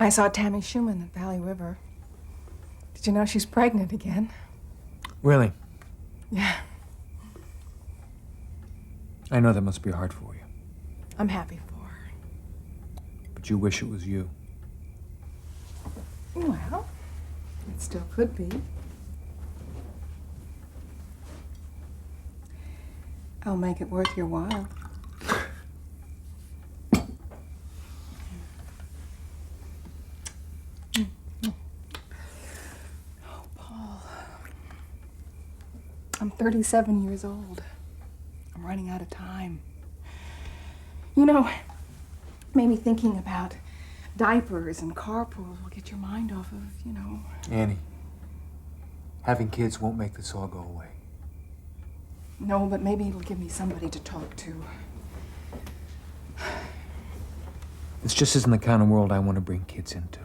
I saw Tammy Schumann at Valley River. Did you know she's pregnant again? Really? Yeah. I know that must be hard for you. I'm happy for her. But you wish it was you. Well, it still could be. I'll make it worth your while. Oh, Paul. I'm 37 years old. I'm running out of time. You know, maybe thinking about diapers and carpools will get your mind off of, Annie, having kids won't make this all go away. No, but maybe it'll give me somebody to talk to. This just isn't the kind of world I want to bring kids into.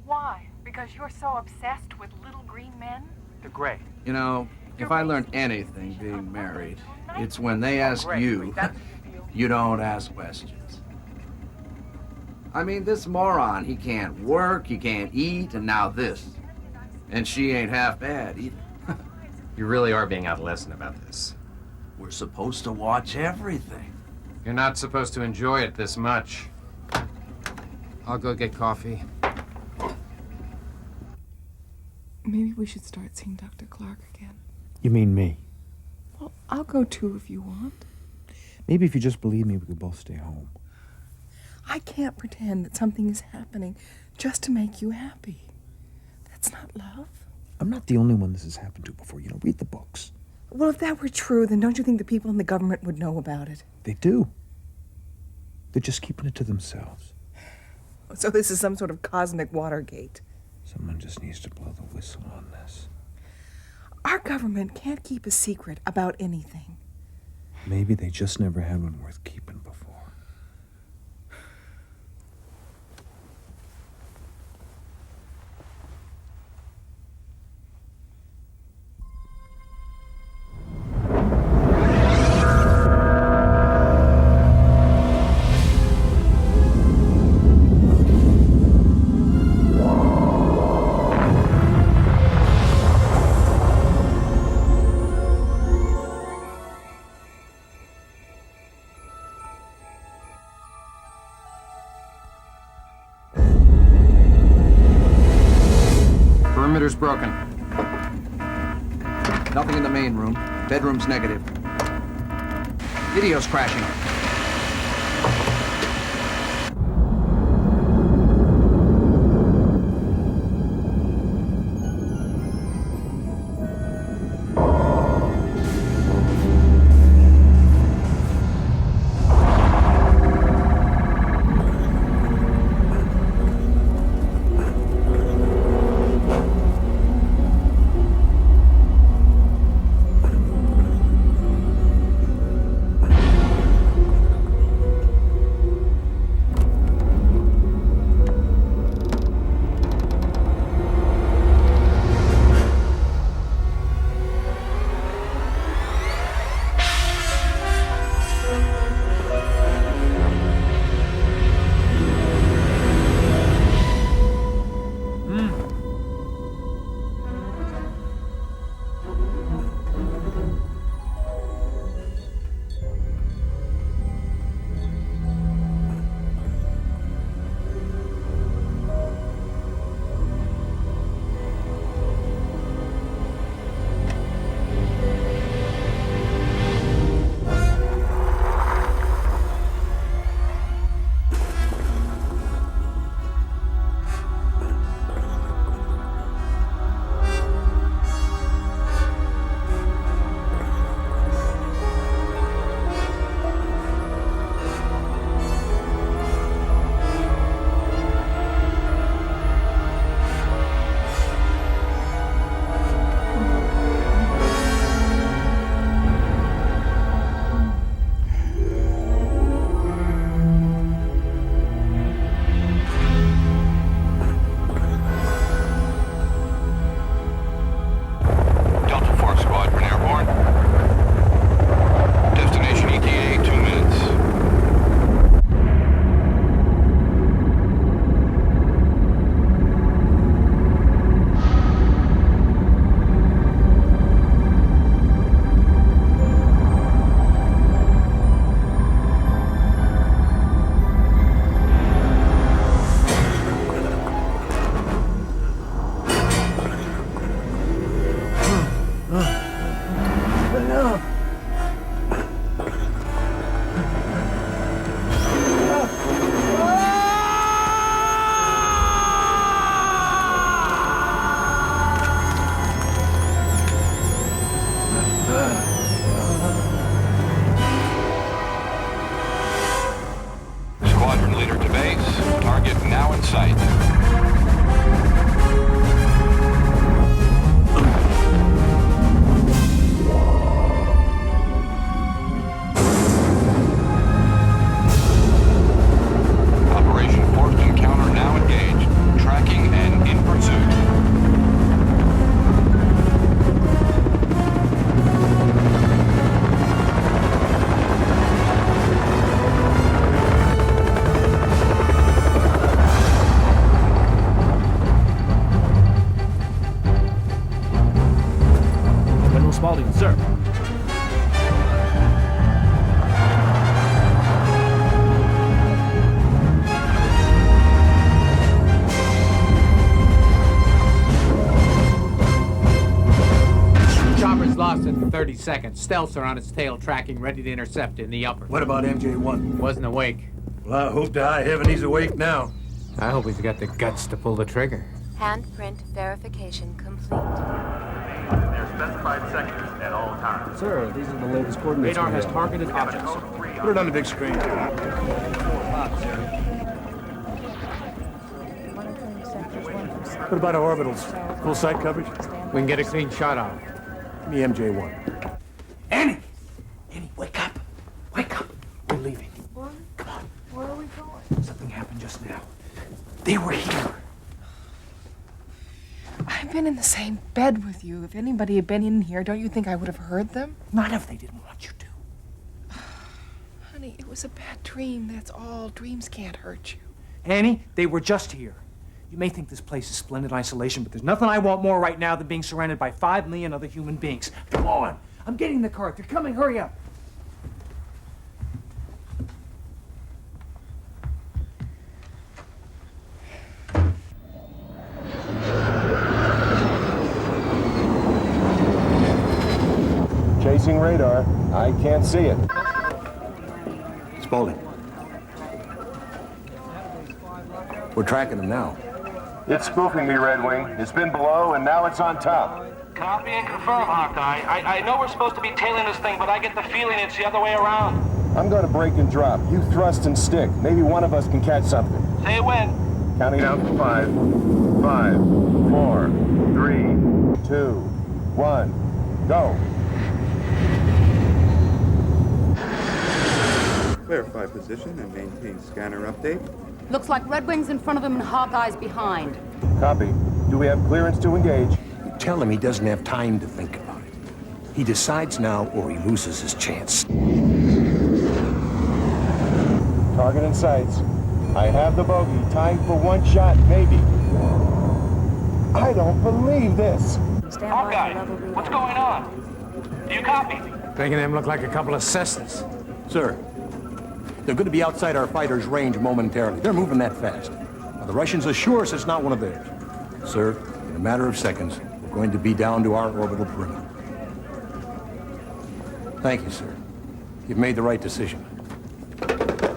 Why? Because you're so obsessed with little green men? They're great. You know, if I learned anything being married, it's when they ask you, you don't ask questions. I mean, this moron, he can't work, he can't eat, and now this. And she ain't half bad either. You really are being adolescent about this. We're supposed to watch everything. You're not supposed to enjoy it this much. I'll go get coffee. Maybe we should start seeing Dr. Clark again. You mean me? Well, I'll go too if you want. Maybe if you just believe me, we could both stay home. I can't pretend that something is happening just to make you happy. That's not love. I'm not the only one this has happened to before. Read the books. Well, if that were true, then don't you think the people in the government would know about it? They do. They're just keeping it to themselves. So this is some sort of cosmic Watergate. Someone just needs to blow the whistle on this. Our government can't keep a secret about anything. Maybe they just never had one worth keeping before. Perimeter's broken. Nothing in the main room. Bedroom's negative. Video's crashing. now in sight. Operation Forced Encounter now engaged. Tracking and in pursuit. General Spaulding, sir. Chopper's lost it in 30 seconds. Stealths are on its tail, tracking, ready to intercept in the upper. What about MJ1? Wasn't awake. Well, I hope to high heaven he's awake now. I hope he's got the guts to pull the trigger. Handprint verification complete. Their specified sectors at all times. Sir, these are the latest coordinates. Radar has targeted objects. Put it on the big screen. What about our orbitals? Full site coverage? We can get a clean shot of it. Give me MJ1. Annie! Annie, wake up! Wake up! We're leaving. What? Come on. Where are we going? Something happened just now. They were here. I've been in the same bed with you. If anybody had been in here, don't you think I would have heard them? Not if they didn't want you to. Honey, it was a bad dream, that's all. Dreams can't hurt you. Annie, they were just here. You may think this place is splendid isolation, but there's nothing I want more right now than being surrounded by 5 million other human beings. Come on! I'm getting the car. They're coming. Hurry up. Chasing radar. I can't see it. Spaulding. We're tracking him now. It's spoofing me, Red Wing. It's been below, and now it's on top. Copy and confirm, Hawkeye. I know we're supposed to be tailing this thing, but I get the feeling it's the other way around. I'm going to break and drop. You thrust and stick. Maybe one of us can catch something. Say when. Counting down to 5. 5, 4, 3, 2, 1, go. Clarify position and maintain scanner update. Looks like Red Wing's in front of him and Hawkeye's behind. Copy. Do we have clearance to engage? Tell him he doesn't have time to think about it. He decides now or he loses his chance. Target in sights. I have the bogey. Time for one shot, maybe. I don't believe this. Hawkeye, what's going on? Do you copy? Making them look like a couple of Cessnas. Sir, they're going to be outside our fighters' range momentarily. They're moving that fast. Now, the Russians assure us it's not one of theirs. Sir, in a matter of seconds, we're going to be down to our orbital perimeter. Thank you, sir. You've made the right decision.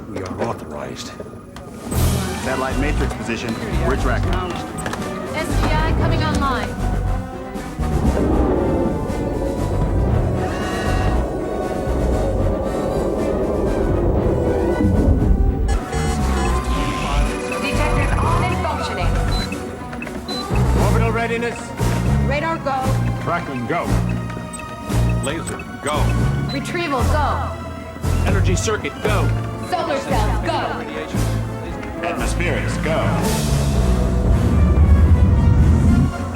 We are authorized. Satellite matrix position. We're tracking. SGI coming online. Detectors on and functioning. Orbital readiness. Radar go. Tracking go. Laser go. Retrieval go. Energy circuit, go. Solar cells go. Atmospherics, go.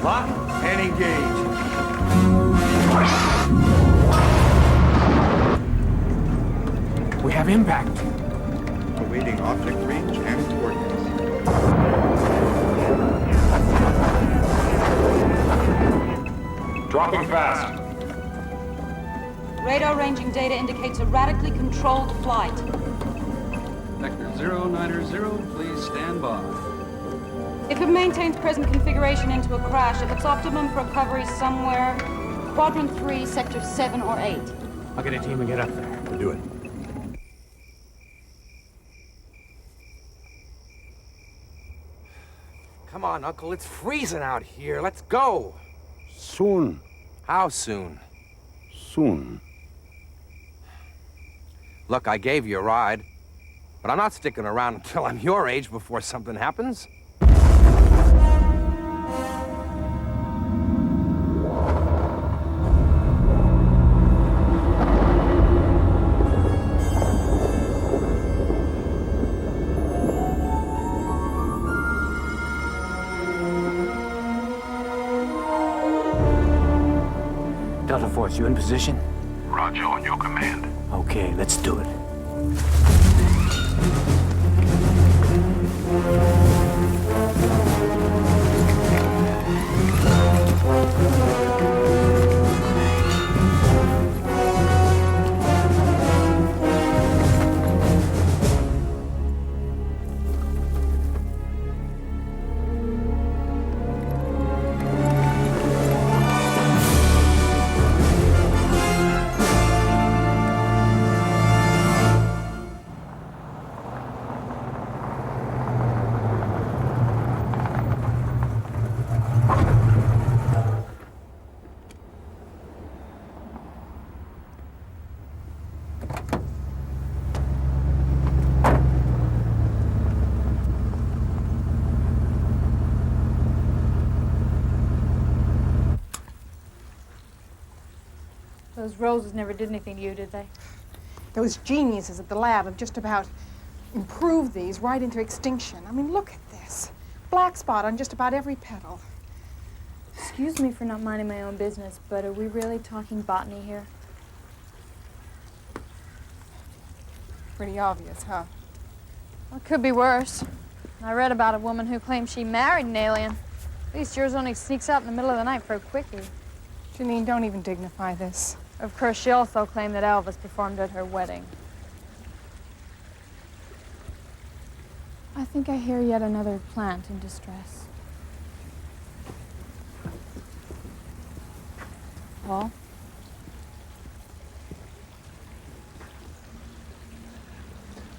Lock and engage. We have impact. Awaiting object range and coordinates. Dropping fast. Radar ranging data indicates a radically controlled flight. Vector 090, please stand by. If it maintains present configuration into a crash, if its optimum for recovery is somewhere quadrant 3, sector 7 or 8. I'll get a team and get up there. We'll do it. Come on, Uncle, it's freezing out here. Let's go. Soon. How soon? Soon. Look, I gave you a ride. But I'm not sticking around until I'm your age before something happens. Delta Force, you in position? Roger, on your command. Okay, let's do it. Those roses never did anything to you, did they? Those geniuses at the lab have just about improved these right into extinction. I mean, look at this. Black spot on just about every petal. Excuse me for not minding my own business, but are we really talking botany here? Pretty obvious, huh? Well, it could be worse. I read about a woman who claimed she married an alien. At least yours only sneaks out in the middle of the night for a quickie. Janine, don't even dignify this. Of course, she also claimed that Elvis performed at her wedding. I think I hear yet another plant in distress. Paul?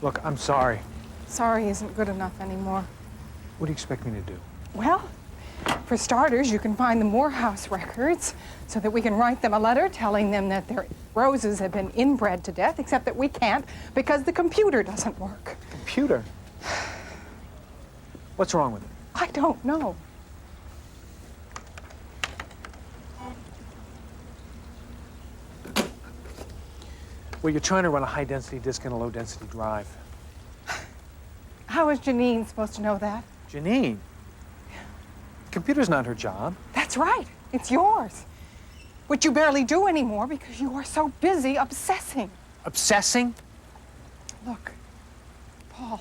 Look, I'm sorry. Sorry isn't good enough anymore. What do you expect me to do? Well, for starters, you can find the Morehouse records so that we can write them a letter telling them that their roses have been inbred to death, except that we can't because the computer doesn't work. Computer? What's wrong with it? I don't know. Well, you're trying to run a high-density disk and a low-density drive. How is Janine supposed to know that? Janine? Computer's not her job. That's right. It's yours. Which you barely do anymore because you are so busy obsessing. Obsessing? Look, Paul,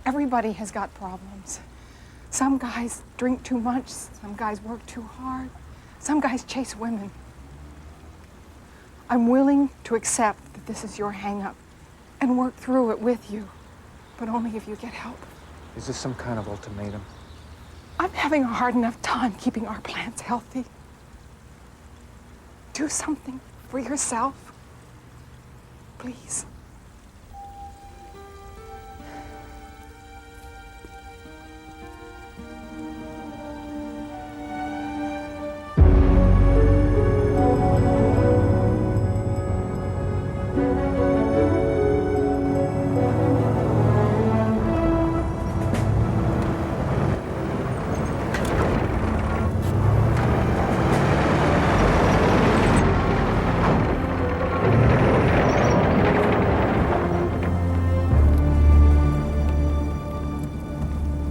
everybody has got problems. Some guys drink too much, some guys work too hard, some guys chase women. I'm willing to accept that this is your hang-up and work through it with you, but only if you get help. Is this some kind of ultimatum? I'm having a hard enough time keeping our plants healthy. Do something for yourself, please.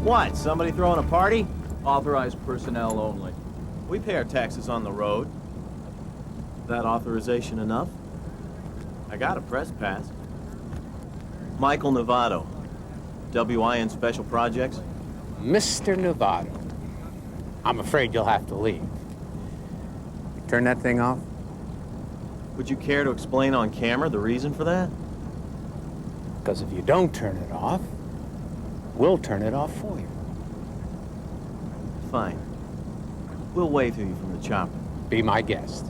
What, somebody throwing a party? Authorized personnel only. We pay our taxes on the road. That authorization enough? I got a press pass. Michael Novato, WIN Special Projects. Mr. Novato, I'm afraid you'll have to leave. You turn that thing off? Would you care to explain on camera the reason for that? Because if you don't turn it off, we'll turn it off for you. Fine. We'll wave to you from the chopper. Be my guest.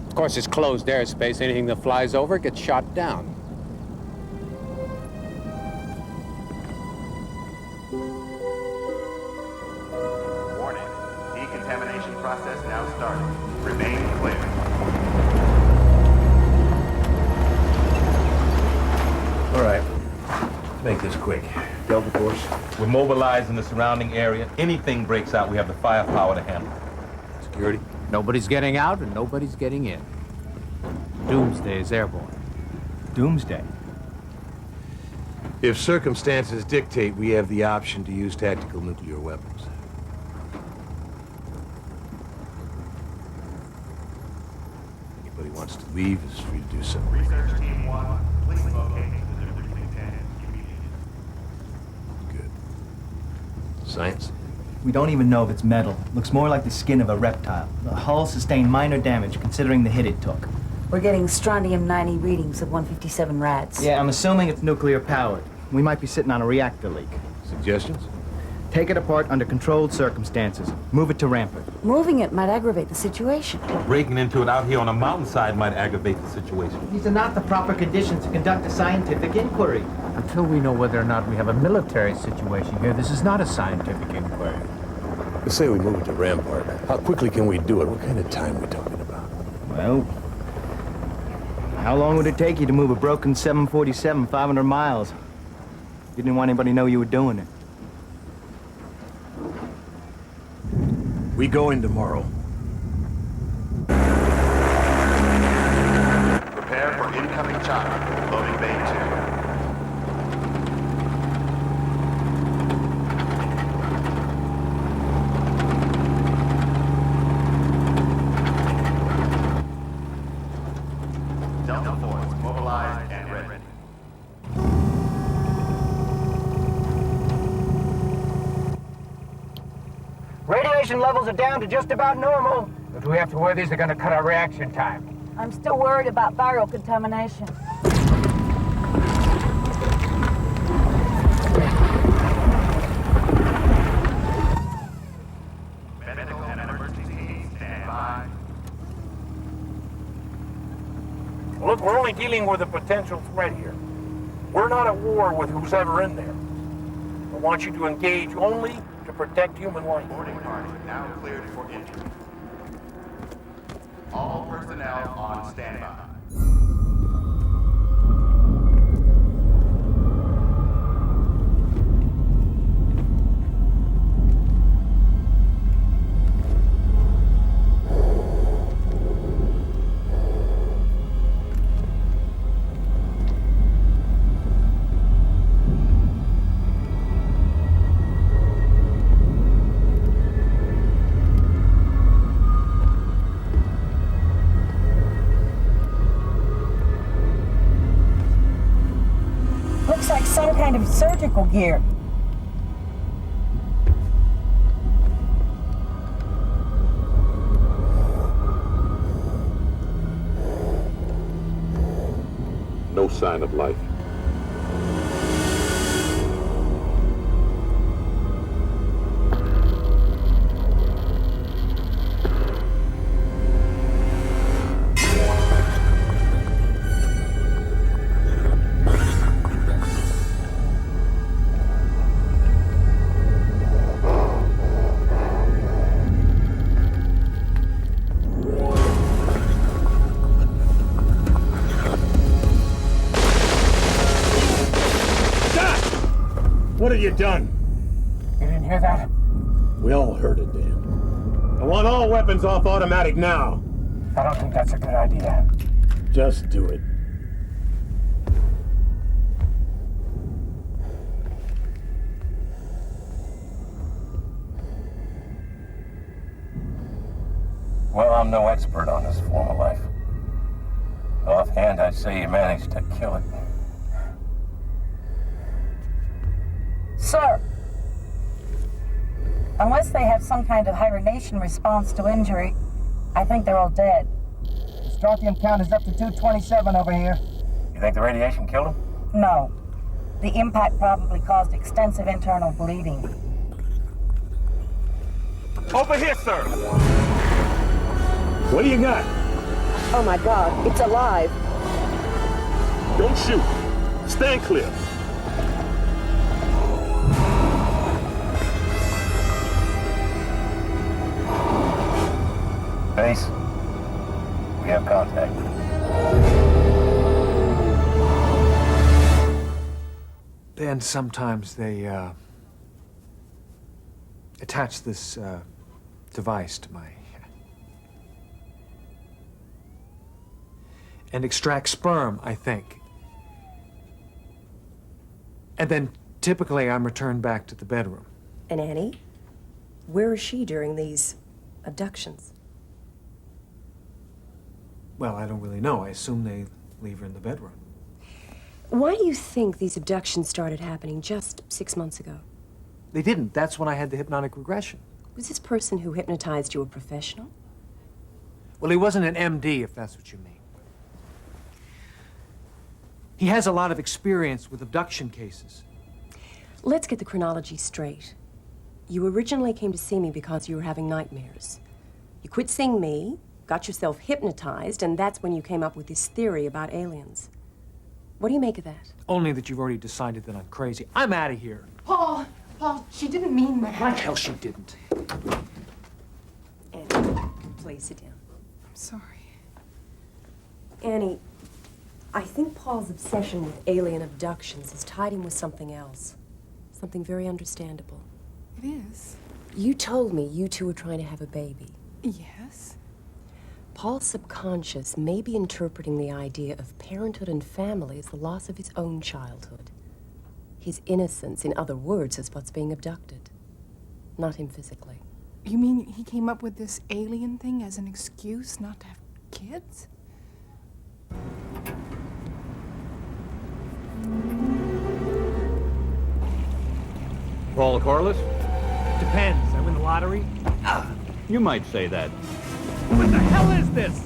Of course, it's closed airspace. Anything that flies over gets shot down. Warning. Decontamination process now starting. Remain clear. All right. Make this quick. Delta Force. We're mobilized in the surrounding area. Anything breaks out, we have the firepower to handle it. Security? Nobody's getting out and nobody's getting in. Doomsday is airborne. Doomsday. If circumstances dictate, we have the option to use tactical nuclear weapons. Anybody wants to leave is free to do so. Research Team 1, please locate the Recruitment Lieutenant immediately. Good. Science? We don't even know if it's metal. Looks more like the skin of a reptile. The hull sustained minor damage considering the hit it took. We're getting strontium-90 readings of 157 rads. Yeah, I'm assuming it's nuclear powered. We might be sitting on a reactor leak. Suggestions? Take it apart under controlled circumstances. Move it to Rampart. Moving it might aggravate the situation. Breaking into it out here on a mountainside might aggravate the situation. These are not the proper conditions to conduct a scientific inquiry. Until we know whether or not we have a military situation here, this is not a scientific inquiry. Let's say we move it to Rampart. How quickly can we do it? What kind of time are we talking about? Well, how long would it take you to move a broken 747 500 miles? You didn't want anybody to know you were doing it. We go in tomorrow. Prepare for incoming chopper. Loading bay 2. Delta Force mobilized and ready. Radiation levels are down to just about normal. But we have to worry these are going to cut our reaction time. I'm still worried about viral contamination. Medical and emergency teams stand by. Look, we're only dealing with a potential threat here. We're not at war with who's ever in there. I want you to engage only to protect human life. Boarding party now cleared for entry. All personnel on standby. Looks like some kind of surgical gear. No sign of life. What have you done? You didn't hear that? We all heard it, Dan. I want all weapons off automatic now. I don't think that's a good idea. Just do it. Well, I'm no expert on this form of life. Offhand, I'd say you managed to kill it. Sir, unless they have some kind of hibernation response to injury, I think they're all dead. The strontium count is up to 227 over here. You think the radiation killed him? No. The impact probably caused extensive internal bleeding. Over here, sir! What do you got? Oh my God, it's alive. Don't shoot. Stand clear. Base, we have contact. Then sometimes they attach this device to my and extract sperm, I think. And then typically I'm returned back to the bedroom. And Annie? Where is she during these abductions? Well, I don't really know. I assume they leave her in the bedroom. Why do you think these abductions started happening just 6 months ago? They didn't. That's when I had the hypnotic regression. Was this person who hypnotized you a professional? Well, he wasn't an MD, if that's what you mean. He has a lot of experience with abduction cases. Let's get the chronology straight. You originally came to see me because you were having nightmares. You quit seeing me, got yourself hypnotized, and that's when you came up with this theory about aliens. What do you make of that? Only that you've already decided that I'm crazy. I'm out of here. Paul, she didn't mean that. Like hell she didn't. Annie, please sit down. I'm sorry. Annie, I think Paul's obsession with alien abductions has tied him with something else. Something very understandable. It is. You told me you two were trying to have a baby. Yes. Paul's subconscious may be interpreting the idea of parenthood and family as the loss of his own childhood. His innocence, in other words, is what's being abducted. Not him physically. You mean he came up with this alien thing as an excuse not to have kids? Paul Corliss? Depends. I win the lottery? You might say that. What the hell is this?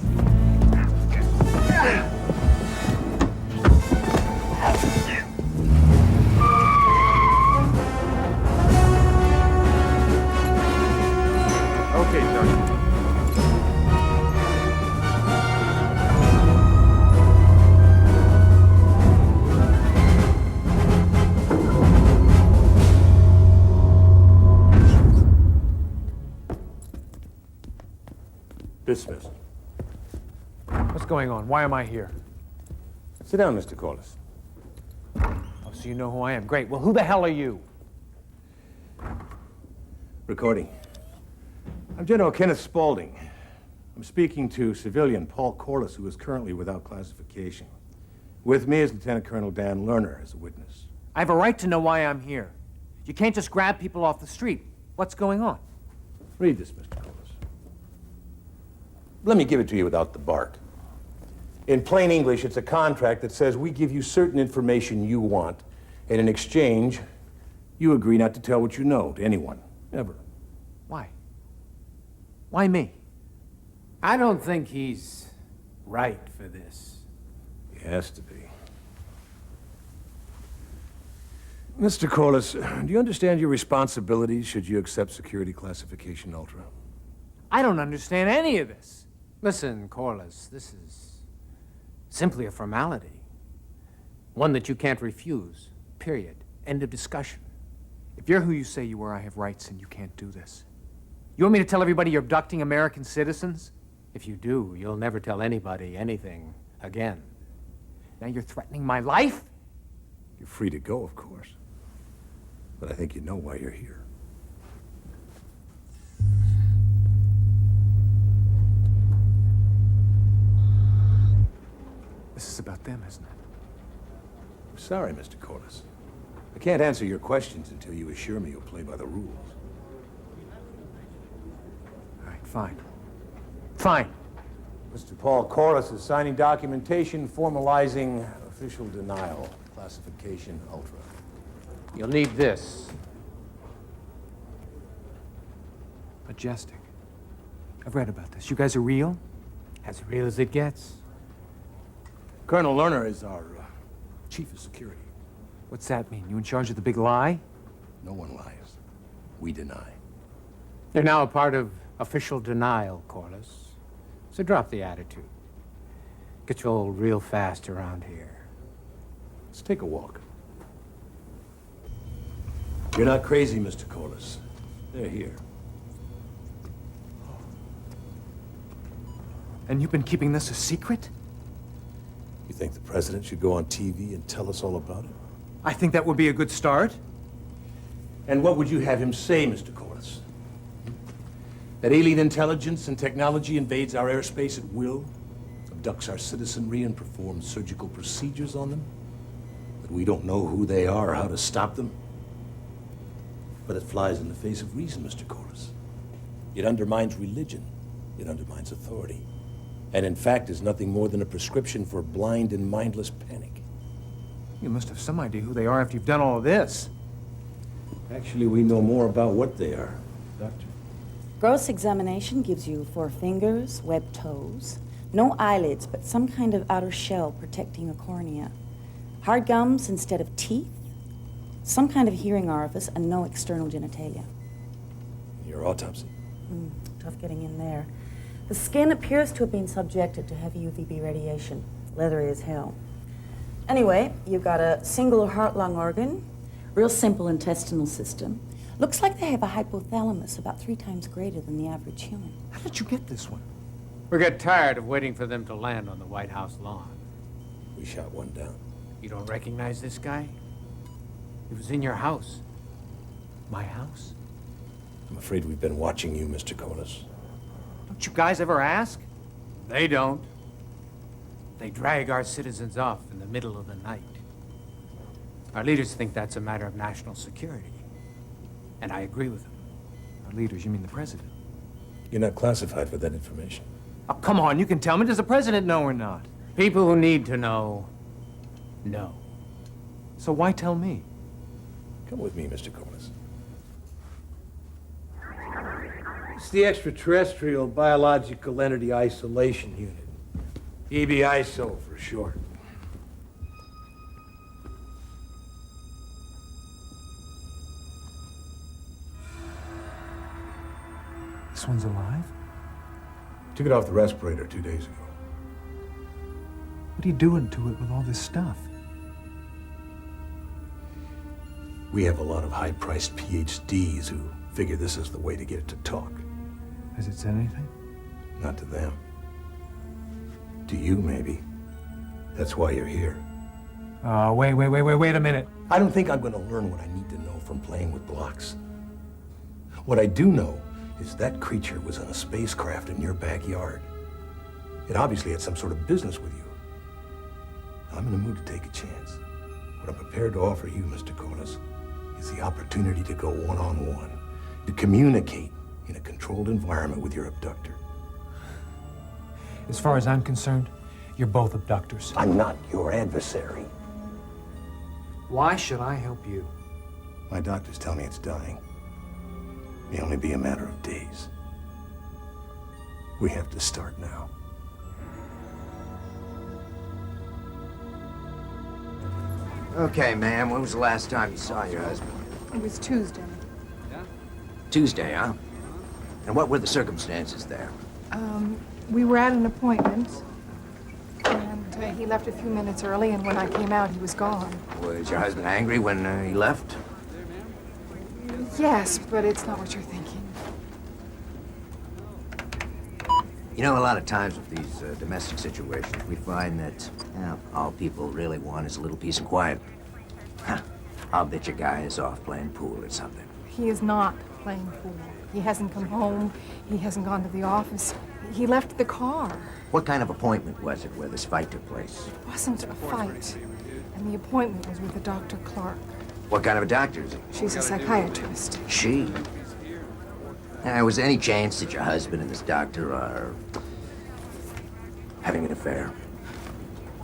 Okay, Sergeant. Dismissed. What's going on? Why am I here? Sit down, Mr. Corliss. Oh, so you know who I am. Great. Well, who the hell are you? Recording. I'm General Kenneth Spaulding. I'm speaking to civilian Paul Corliss, who is currently without classification. With me is Lieutenant Colonel Dan Lerner as a witness. I have a right to know why I'm here. You can't just grab people off the street. What's going on? Read this, Mr. Corliss. Let me give it to you without the bark. In plain English, it's a contract that says we give you certain information you want, and in exchange, you agree not to tell what you know to anyone, ever. Why? Why me? I don't think he's right for this. He has to be. Mr. Corliss, do you understand your responsibilities should you accept security classification ultra? I don't understand any of this. Listen, Corliss, this is simply a formality. One that you can't refuse. Period. End of discussion. If you're who you say you are, I have rights and you can't do this. You want me to tell everybody you're abducting American citizens? If you do, you'll never tell anybody anything again. Now you're threatening my life? You're free to go, of course. But I think you know why you're here. This is about them, isn't it? I'm sorry, Mr. Corliss. I can't answer your questions until you assure me you'll play by the rules. All right, fine. Fine. Mr. Paul Corliss is signing documentation formalizing official denial, classification ultra. You'll need this. Majestic. I've read about this. You guys are real? As real as it gets. Colonel Lerner is our chief of security. What's that mean? You in charge of the big lie? No one lies. We deny. They're now a part of official denial, Corliss. So drop the attitude. Get you old real fast around here. Let's take a walk. You're not crazy, Mr. Corliss. They're here. And you've been keeping this a secret? You think the president should go on TV and tell us all about it? I think that would be a good start. And what would you have him say, Mr. Corliss? That alien intelligence and technology invades our airspace at will, abducts our citizenry and performs surgical procedures on them? That we don't know who they are or how to stop them? But it flies in the face of reason, Mr. Corliss. It undermines religion. It undermines authority. And in fact is nothing more than a prescription for blind and mindless panic. You must have some idea who they are after you've done all of this. Actually, we know more about what they are, Doctor. Gross examination gives you 4 fingers, webbed toes, no eyelids, but some kind of outer shell protecting a cornea, hard gums instead of teeth, some kind of hearing orifice, and no external genitalia. Your autopsy? Tough getting in there. The skin appears to have been subjected to heavy UVB radiation, leathery as hell. Anyway, you've got a single heart-lung organ, real simple intestinal system. Looks like they have a hypothalamus about 3 times greater than the average human. How did you get this one? We got tired of waiting for them to land on the White House lawn. We shot one down. You don't recognize this guy? He was in your house. My house? I'm afraid we've been watching you, Mr. Corliss. Don't you guys ever ask? They don't. They drag our citizens off in the middle of the night. Our leaders think that's a matter of national security. And I agree with them. Our leaders, you mean the president? You're not classified with that information. Oh, come on, you can tell me. Does the president know or not? People who need to know, know. So why tell me? Come with me, Mr. Corliss. It's the Extraterrestrial Biological Entity Isolation Unit. EBISO for short. This one's alive? Took it off the respirator 2 days ago. What are you doing to it with all this stuff? We have a lot of high-priced PhDs who figure this is the way to get it to talk. Has it said anything? Not to them. To you, maybe. That's why you're here. Oh, wait a minute. I don't think I'm going to learn what I need to know from playing with blocks. What I do know is that creature was on a spacecraft in your backyard. It obviously had some sort of business with you. I'm in the mood to take a chance. What I'm prepared to offer you, Mr. Corliss, is the opportunity to go one-on-one, to communicate in a controlled environment with your abductor. As far as I'm concerned, you're both abductors. I'm not your adversary. Why should I help you? My doctors tell me it's dying. May only be a matter of days. We have to start now. Okay, ma'am, when was the last time you saw your husband? It was Tuesday. Tuesday, huh? And what were the circumstances there? We were at an appointment, and he left a few minutes early, and when I came out, he was gone. Was your husband angry when he left? Yes, but it's not what you're thinking. You know, a lot of times with these domestic situations, we find that, all people really want is a little peace and quiet. Huh. I'll bet your guy is off playing pool or something. He is not playing pool. He hasn't come home. He hasn't gone to the office. He left the car. What kind of appointment was it where this fight took place? It wasn't a fight. And the appointment was with a Dr. Clark. What kind of a doctor is he? She's a psychiatrist. She? Was there any chance that your husband and this doctor are having an affair?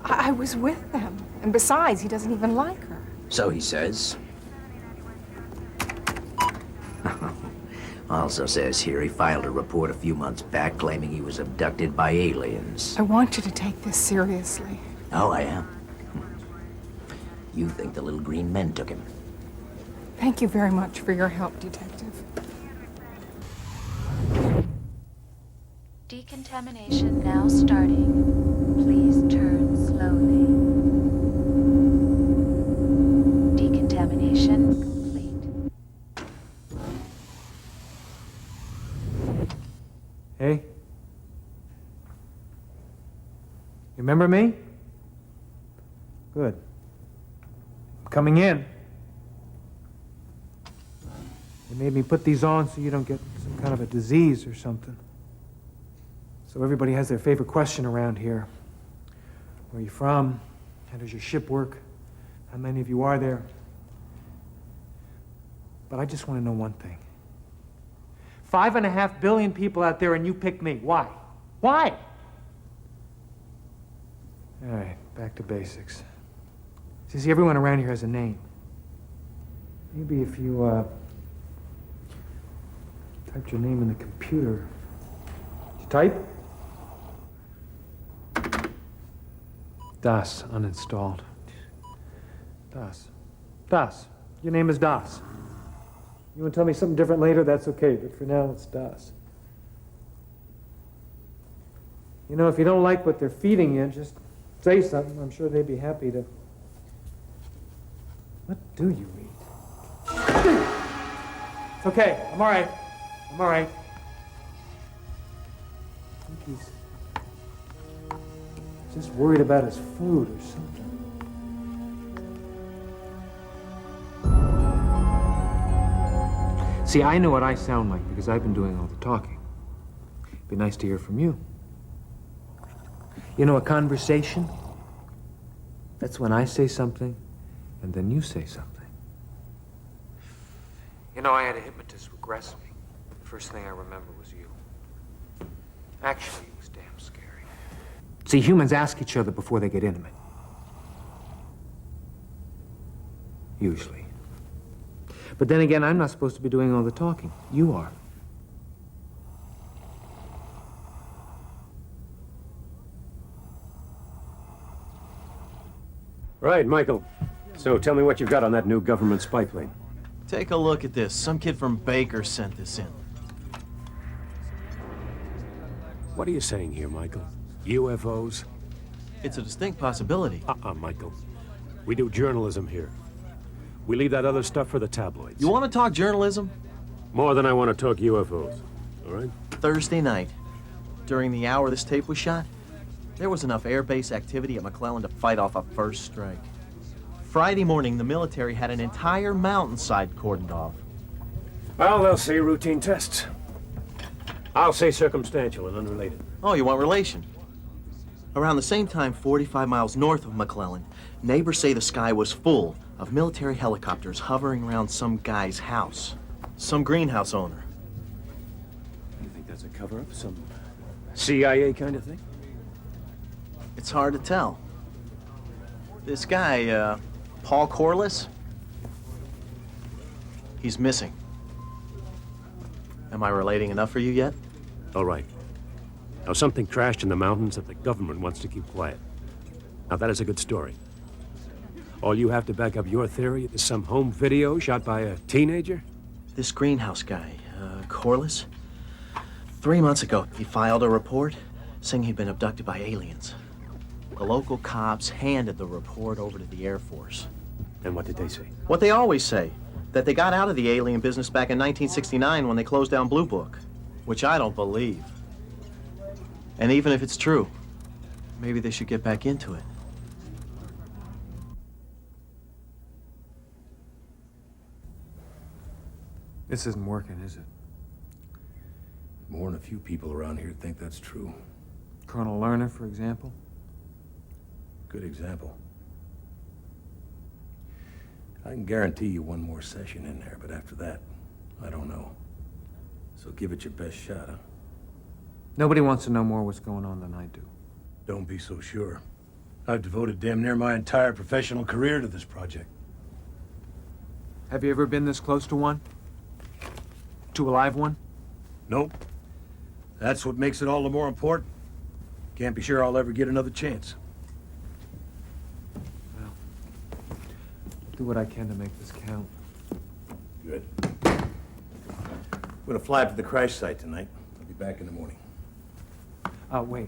I was with them. And besides, he doesn't even like her. So he says. Also says here he filed a report a few months back claiming he was abducted by aliens. I want you to take this seriously. Oh, I am. You think the little green men took him? Thank you very much for your help, Detective. Decontamination now starting. Please turn slowly. Decontamination complete. Hey? You remember me? Good. I'm Coming in. They made me put these on so you don't get some kind of a disease or something. So everybody has their favorite question around here. Where are you from? How does your ship work? How many of you are there? But I just want to know one thing. 5.5 billion people out there and you pick me. Why? Why? All right, back to basics. See, everyone around here has a name. Maybe if you, typed your name in the computer. Did you type? Das, uninstalled. Das. Das. Your name is Das. You want to tell me something different later? That's okay, but for now, it's Das. You know, if you don't like what they're feeding you, just say something. I'm sure they'd be happy to. What do you eat? It's okay. I'm all right. I'm all right. I think he's just worried about his food or something. See, I know what I sound like because I've been doing all the talking. It'd be nice to hear from you. You know, a conversation? That's when I say something, and then you say something. You know, I had a hypnotist regress me. The first thing I remember was you. Actually, it was damn scary. See, humans ask each other before they get intimate. Usually. But then again, I'm not supposed to be doing all the talking. You are. Right, Michael. So tell me what you've got on that new government spy plane. Take a look at this. Some kid from Baker sent this in. What are you saying here, Michael? UFOs? It's a distinct possibility. Michael. We do journalism here. We leave that other stuff for the tabloids. You want to talk journalism? More than I want to talk UFOs, all right? Thursday night, during the hour this tape was shot, there was enough airbase activity at McClellan to fight off a first strike. Friday morning, the military had an entire mountainside cordoned off. Well, they'll say routine tests. I'll say circumstantial and unrelated. Oh, you want relation? Around the same time, 45 miles north of McClellan, neighbors say the sky was full of military helicopters hovering around some guy's house. Some greenhouse owner. You think that's a cover-up? Some CIA kind of thing? It's hard to tell. This guy, Paul Corliss, he's missing. Am I relating enough for you yet? All right. Now, something crashed in the mountains that the government wants to keep quiet. Now, that is a good story. All you have to back up your theory is some home video shot by a teenager? This greenhouse guy, Corliss, 3 months ago, he filed a report saying he'd been abducted by aliens. The local cops handed the report over to the Air Force. And what did they say? What they always say, that they got out of the alien business back in 1969 when they closed down Blue Book, which I don't believe. And even if it's true, maybe they should get back into it. This isn't working, is it? More than a few people around here think that's true. Colonel Lerner, for example? Good example. I can guarantee you one more session in there, but after that, I don't know. So give it your best shot, huh? Nobody wants to know more what's going on than I do. Don't be so sure. I've devoted damn near my entire professional career to this project. Have you ever been this close to one? To a live one? Nope. That's what makes it all the more important. Can't be sure I'll ever get another chance. Well, do what I can to make this count. Good. I'm gonna fly up to the crash site tonight. I'll be back in the morning. Wait,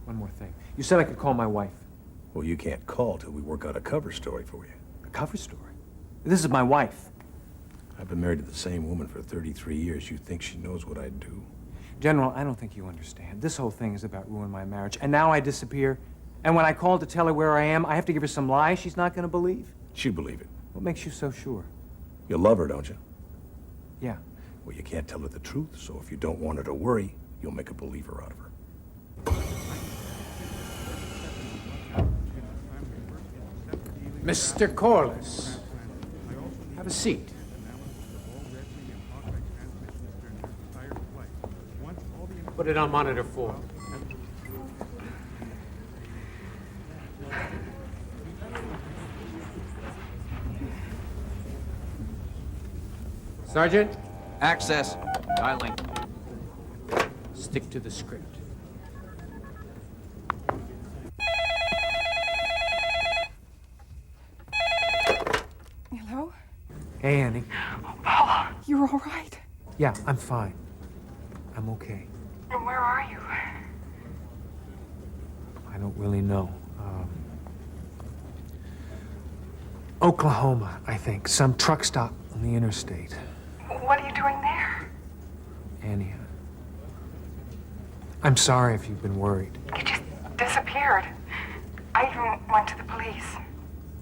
one more thing. You said I could call my wife. Well, you can't call till we work out a cover story for you. A cover story? This is my wife. I've been married to the same woman for 33 years. You think she knows what I do? General, I don't think you understand. This whole thing is about ruining my marriage. And now I disappear. And when I call to tell her where I am, I have to give her some lie she's not going to believe. She'd believe it. What makes you so sure? You love her, don't you? Yeah. Well, you can't tell her the truth, so if you don't want her to worry, you'll make a believer out of her. Mr. Corliss, have a seat. Put it on monitor 4. Sergeant? Access. Dialing. Stick to the script. Hello? Hey, Annie. Paul, you're all right? Yeah, I'm fine. I'm okay. And where are you? I don't really know. Oklahoma, I think. Some truck stop on the interstate. What are you doing there? Annie, I'm sorry if you've been worried. You just disappeared. I even went to the police.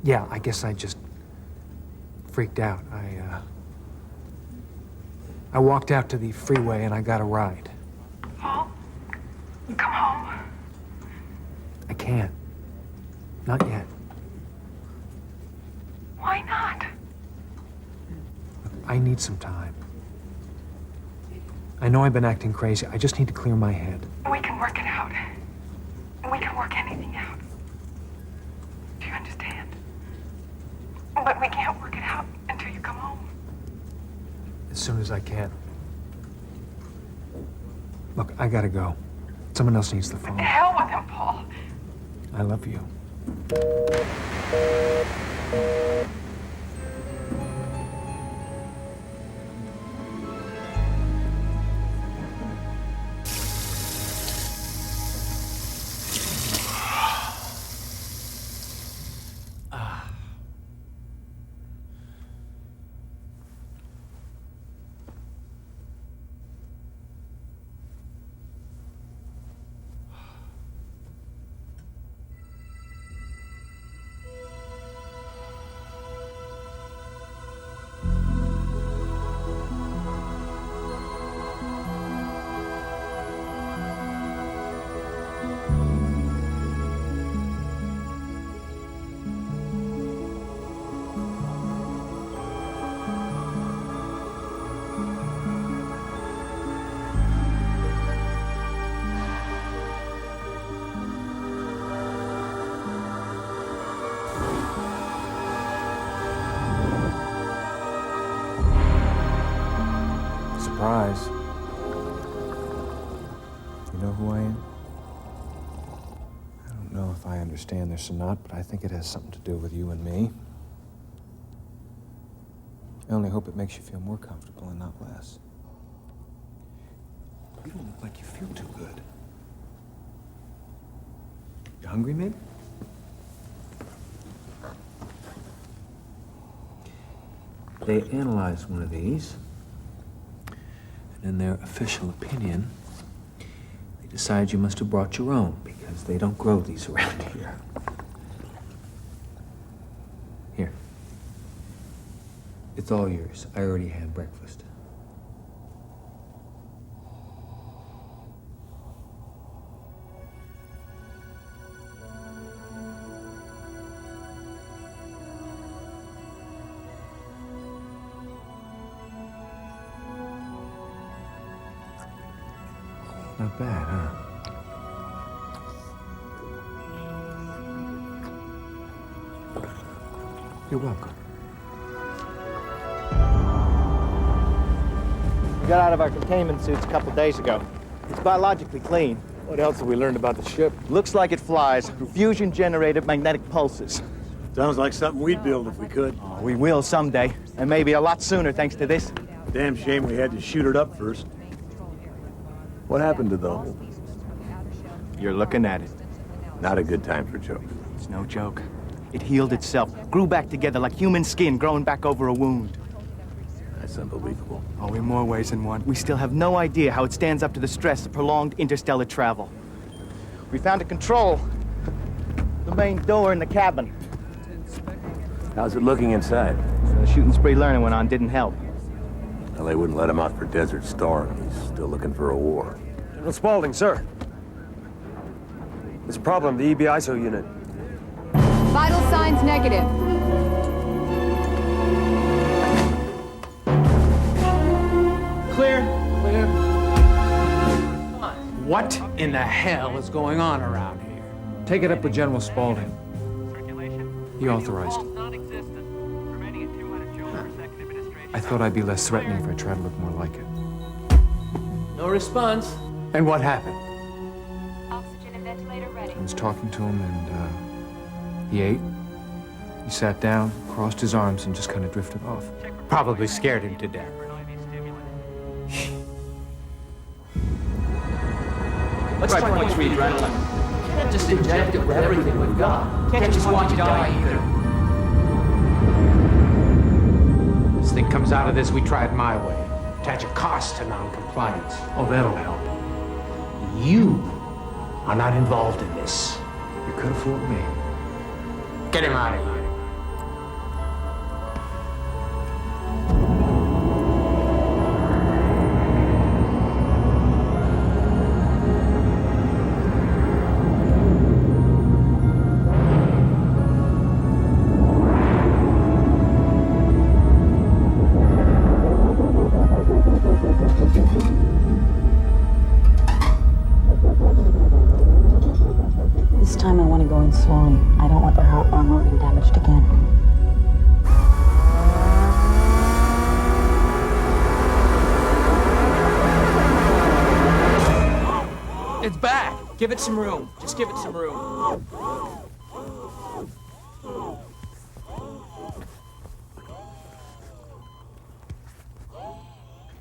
Yeah, I guess I just freaked out. I walked out to the freeway and I got a ride. Paul, come home. I can't. Not yet. Why not? I need some time. I know I've been acting crazy. I just need to clear my head. We can work it out. We can work anything out. Do you understand? But we can't work it out until you come home. As soon as I can. Look, I gotta go. Someone else needs the phone. To hell with him, Paul. I love you. Surprise. You know who I am? I don't know if I understand this or not, but I think it has something to do with you and me. I only hope it makes you feel more comfortable and not less. You don't look like you feel too good. You hungry, maybe? They analyzed one of these, and in their official opinion, they decided you must have brought your own because they don't grow these around here. Here. It's all yours. I already had breakfast. Not bad, huh? You're welcome. We got out of our containment suits a couple days ago. It's biologically clean. What else have we learned about the ship? Looks like it flies through fusion-generated magnetic pulses. Sounds like something we'd build if we could. Oh, we will someday, and maybe a lot sooner thanks to this. Damn shame we had to shoot it up first. What happened to the hole? You're looking at it. Not a good time for jokes. It's no joke. It healed itself, grew back together like human skin growing back over a wound. That's unbelievable. Oh, in more ways than one. We still have no idea how it stands up to the stress of prolonged interstellar travel. We found a control. The main door in the cabin. How's it looking inside? So the shooting spree learning went on didn't help. Well, they wouldn't let him out for Desert Storm. He's still looking for a war. General Spaulding, sir. There's a problem, the EBISO unit. Vital signs negative. Clear. Clear. What in the hell is going on around here? Take it up with General Spaulding. He authorized it. I thought I'd be less threatening if I tried to look more like it. No response. And what happened? Oxygen and ventilator ready. I was talking to him, and he ate. He sat down, crossed his arms, and just kind of drifted off. Probably scared him to death. Let's try points for adrenaline. Can't just inject it with everything we've got. Can't just watch you die either. This thing comes out of this, we try it my way. Attach a cost to non-compliance. Oh, that'll help. You are not involved in this. You could have fooled me. Get him out of here. This time I want to go in slowly. I don't want the heart or organ damaged again. It's back. Give it some room. Just give it some room.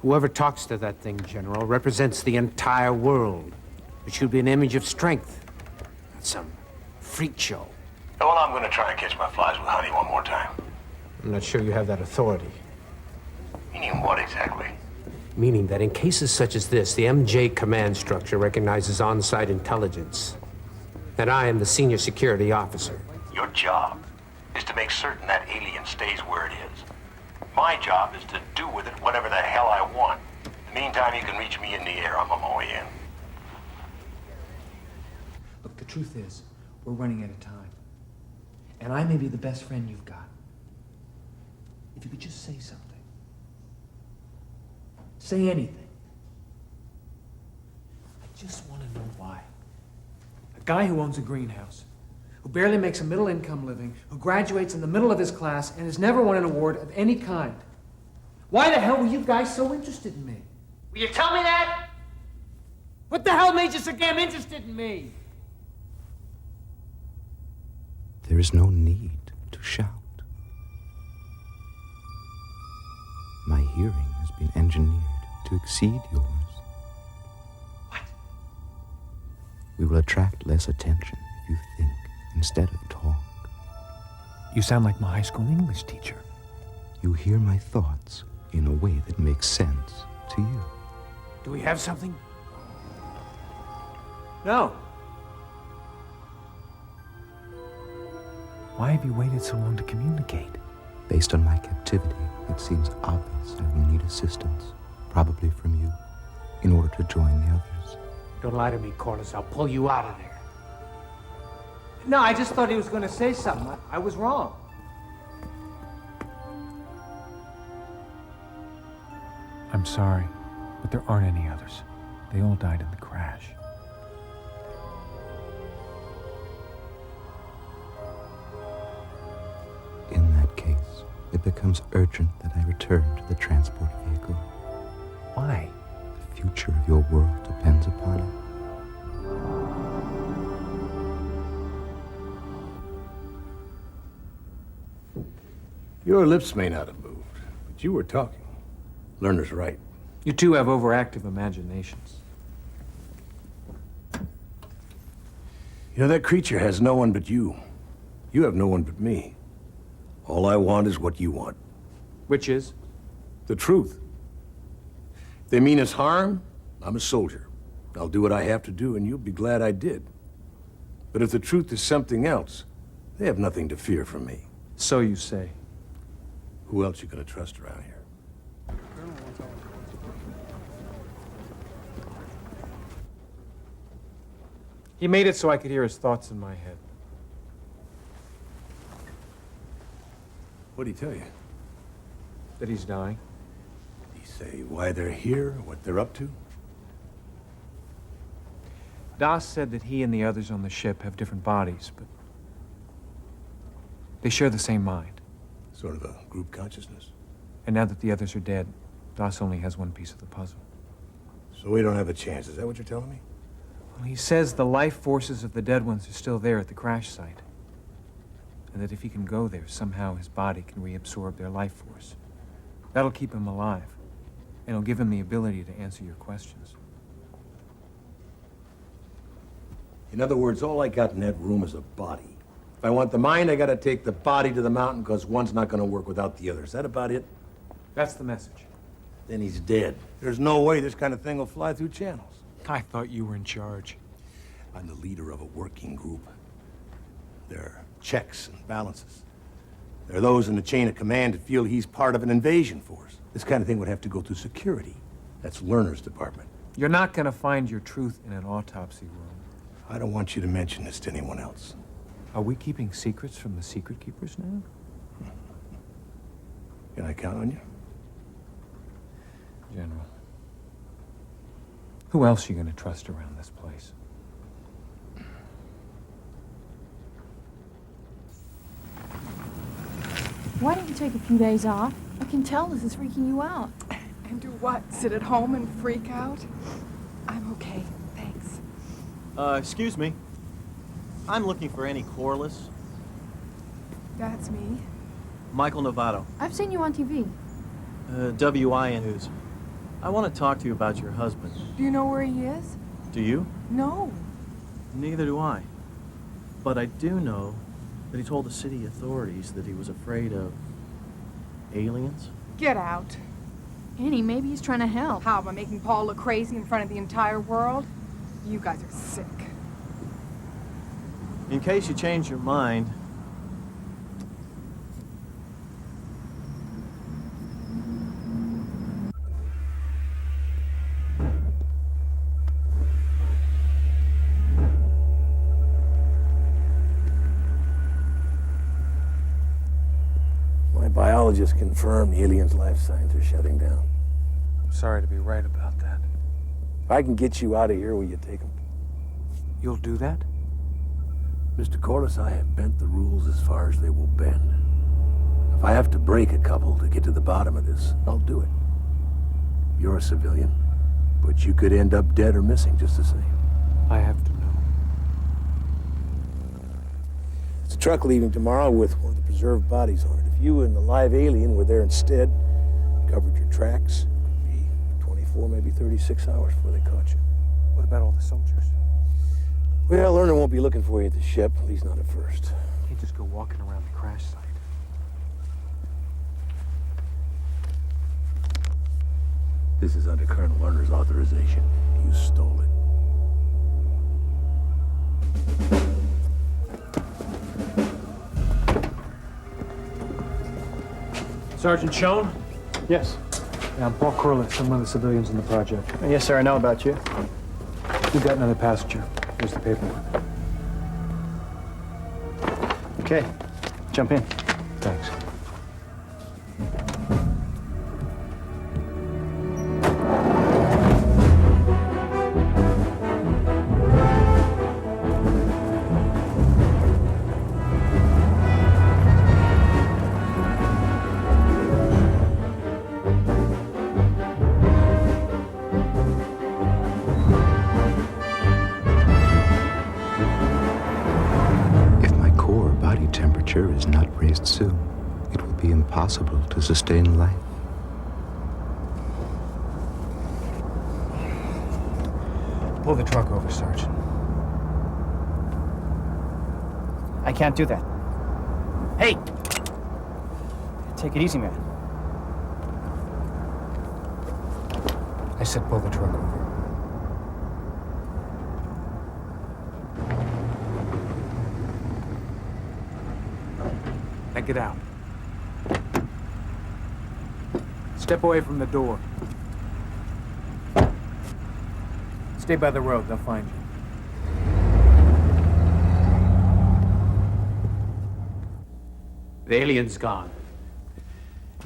Whoever talks to that thing, General, represents the entire world. It should be an image of strength, not some freak show. Well, I'm going to try and catch my flies with honey one more time. I'm not sure you have that authority. Meaning what exactly? Meaning that in cases such as this, the MJ command structure recognizes on-site intelligence. And I am the senior security officer. Your job is to make certain that alien stays where it is. My job is to do with it whatever the hell I want. In the meantime, you can reach me in the air. I'm on my way in. Look, the truth is, we're running out of time. And I may be the best friend you've got. If you could just say something. Say anything. I just want to know why. A guy who owns a greenhouse, who barely makes a middle-income living, who graduates in the middle of his class and has never won an award of any kind. Why the hell were you guys so interested in me? Will you tell me that? What the hell made you so damn interested in me? There is no need to shout. My hearing has been engineered to exceed yours. What? We will attract less attention if you think instead of talk. You sound like my high school English teacher. You hear my thoughts in a way that makes sense to you. Do we have something? No. Why have you waited so long to communicate? Based on my captivity, it seems obvious I will need assistance, probably from you, in order to join the others. Don't lie to me, Corliss. I'll pull you out of there. No, I just thought he was going to say something. I was wrong. I'm sorry, but there aren't any others. They all died in the crash. In that case, it becomes urgent that I return to the transport vehicle. Why? The future of your world depends upon it. Your lips may not have moved, but you were talking. Lerner's right. You two have overactive imaginations. You know, that creature has no one but you. You have no one but me. All I want is what you want. Which is? The truth. If they mean us harm, I'm a soldier. I'll do what I have to do, and you'll be glad I did. But if the truth is something else, they have nothing to fear from me. So you say. Who else you gonna trust around here? He made it so I could hear his thoughts in my head. What'd he tell you? That he's dying. Did he say why they're here, what they're up to? Das said that he and the others on the ship have different bodies, but they share the same mind. Sort of a group consciousness. And now that the others are dead, Das only has one piece of the puzzle. So we don't have a chance, is that what you're telling me? Well, he says the life forces of the dead ones are still there at the crash site. And that if he can go there, somehow his body can reabsorb their life force. That'll keep him alive. And it'll give him the ability to answer your questions. In other words, all I got in that room is a body. If I want the mind, I gotta take the body to the mountain because one's not gonna work without the other. Is that about it? That's the message. Then he's dead. There's no way this kind of thing will fly through channels. I thought you were in charge. I'm the leader of a working group. There are checks and balances. There are those in the chain of command that feel he's part of an invasion force. This kind of thing would have to go through security. That's Lerner's department. You're not gonna find your truth in an autopsy room. I don't want you to mention this to anyone else. Are we keeping secrets from the secret keepers now? Can I count on you? General. Who else are you gonna trust around this place? Why don't you take a few days off? I can tell this is freaking you out. And do what? Sit at home and freak out? I'm okay, thanks. Excuse me. I'm looking for any Corliss. That's me. Michael Novato. I've seen you on TV. WIN News. I want to talk to you about your husband. Do you know where he is? Do you? No. Neither do I. But I do know that he told the city authorities that he was afraid of aliens. Get out. Annie, maybe he's trying to help. How, by making Paul look crazy in front of the entire world? You guys are sick. In case you change your mind, My biologists confirm the aliens' life signs are shutting down. I'm sorry to be right about that. If I can get you out of here, will you take them? You'll do that? Mr. Corliss, I have bent the rules as far as they will bend. If I have to break a couple to get to the bottom of this, I'll do it. You're a civilian, but you could end up dead or missing just the same. I have to know. It's a truck leaving tomorrow with one of the preserved bodies on it. If you and the live alien were there instead, covered your tracks, it could be 24, maybe 36 hours before they caught you. What about all the soldiers? Well, Lerner won't be looking for you at the ship, at least not at first. You can't just go walking around the crash site. This is under Colonel Lerner's authorization. You stole it. Sergeant Schoen? Yes. Yeah, I'm Paul Corliss. I'm one of the civilians in the project. Yes, sir, I know about you. We got another passenger. Here's the paperwork. Okay, jump in. Thanks. Is not raised soon, it will be impossible to sustain life. Pull the truck over, Sergeant. I can't do that. Hey! Take it easy, man. I said pull the truck over. Now get out. Step away from the door. Stay by the road, they'll find you. The alien's gone.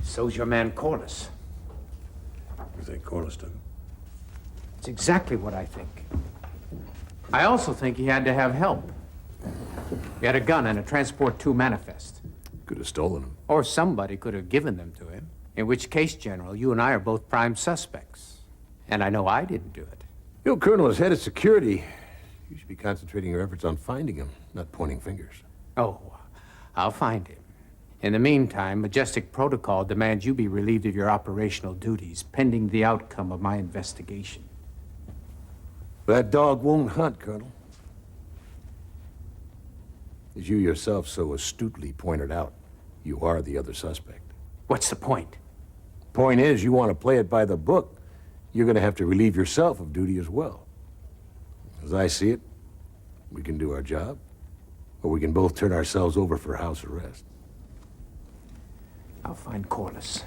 So's your man Corliss. You think Corliss took him? It's exactly what I think. I also think he had to have help. He had a gun and a Transport 2 manifest. Could have stolen him. Or somebody could have given them to him. In which case, General, you and I are both prime suspects. And I know I didn't do it. You know, Colonel, as head of security, you should be concentrating your efforts on finding him, not pointing fingers. Oh, I'll find him. In the meantime, Majestic protocol demands you be relieved of your operational duties, pending the outcome of my investigation. That dog won't hunt, Colonel. As you yourself so astutely pointed out, you are the other suspect. What's the point? Point is, you want to play it by the book, you're going to have to relieve yourself of duty as well. As I see it, we can do our job, or we can both turn ourselves over for house arrest. I'll find Corliss.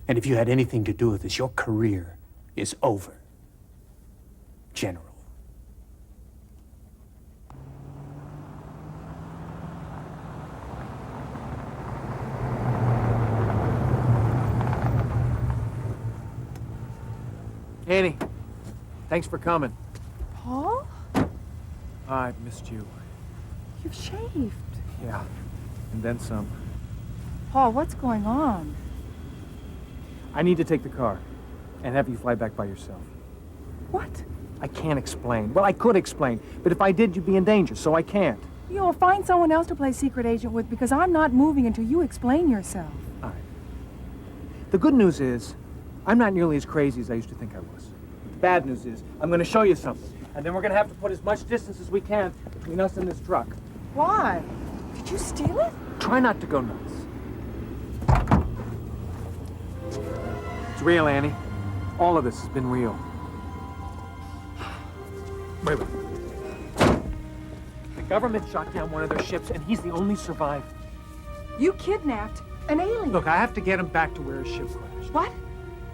And if you had anything to do with this, your career is over. General. Annie, thanks for coming. Paul? I've missed you. You've shaved. Yeah, and then some. Paul, what's going on? I need to take the car and have you fly back by yourself. What? I can't explain. Well, I could explain, but if I did, you'd be in danger, so I can't. You'll find someone else to play secret agent with because I'm not moving until you explain yourself. All right. The good news is, I'm not nearly as crazy as I used to think I was. The bad news is, I'm going to show you something, and then we're going to have to put as much distance as we can between us and this truck. Why? Did you steal it? Try not to go nuts. It's real, Annie. All of this has been real. Wait. The government shot down one of their ships, and he's the only survivor. You kidnapped an alien. Look, I have to get him back to where his ship crashed. What?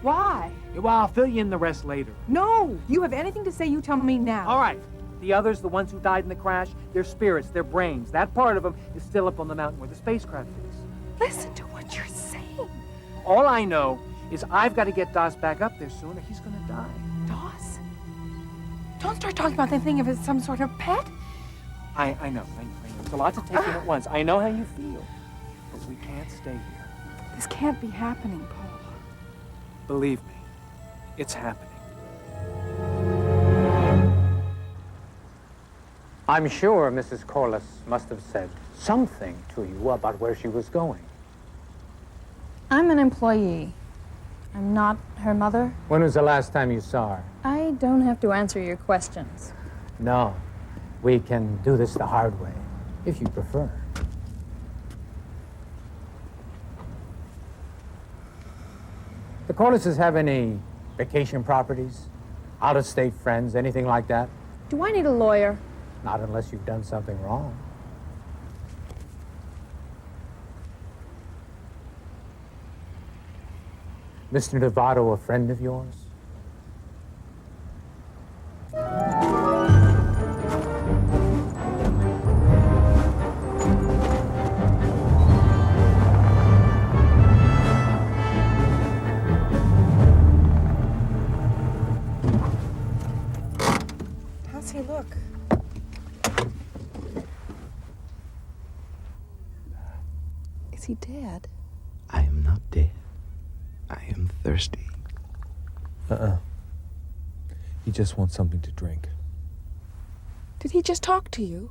Why? Well, I'll fill you in the rest later. No! You have anything to say, you tell me now. All right. The others, the ones who died in the crash, their spirits, their brains, that part of them is still up on the mountain where the spacecraft is. Listen to what you're saying. All I know is I've got to get Doss back up there soon or he's going to die. Doss? Don't start talking about that thing if it's some sort of pet. I know. It's a lot to take in at once. I know how you feel. But we can't stay here. This can't be happening, Paul. Believe me, it's happening. I'm sure Mrs. Corliss must have said something to you about where she was going. I'm an employee. I'm not her mother. When was the last time you saw her? I don't have to answer your questions. No. We can do this the hard way, if you prefer. The Corlisses have any vacation properties? Out-of-state friends, anything like that? Do I need a lawyer? Not unless you've done something wrong. Mr. Novato, a friend of yours? How's he look? Is he dead? I am not dead. I am thirsty. He just wants something to drink. Did he just talk to you?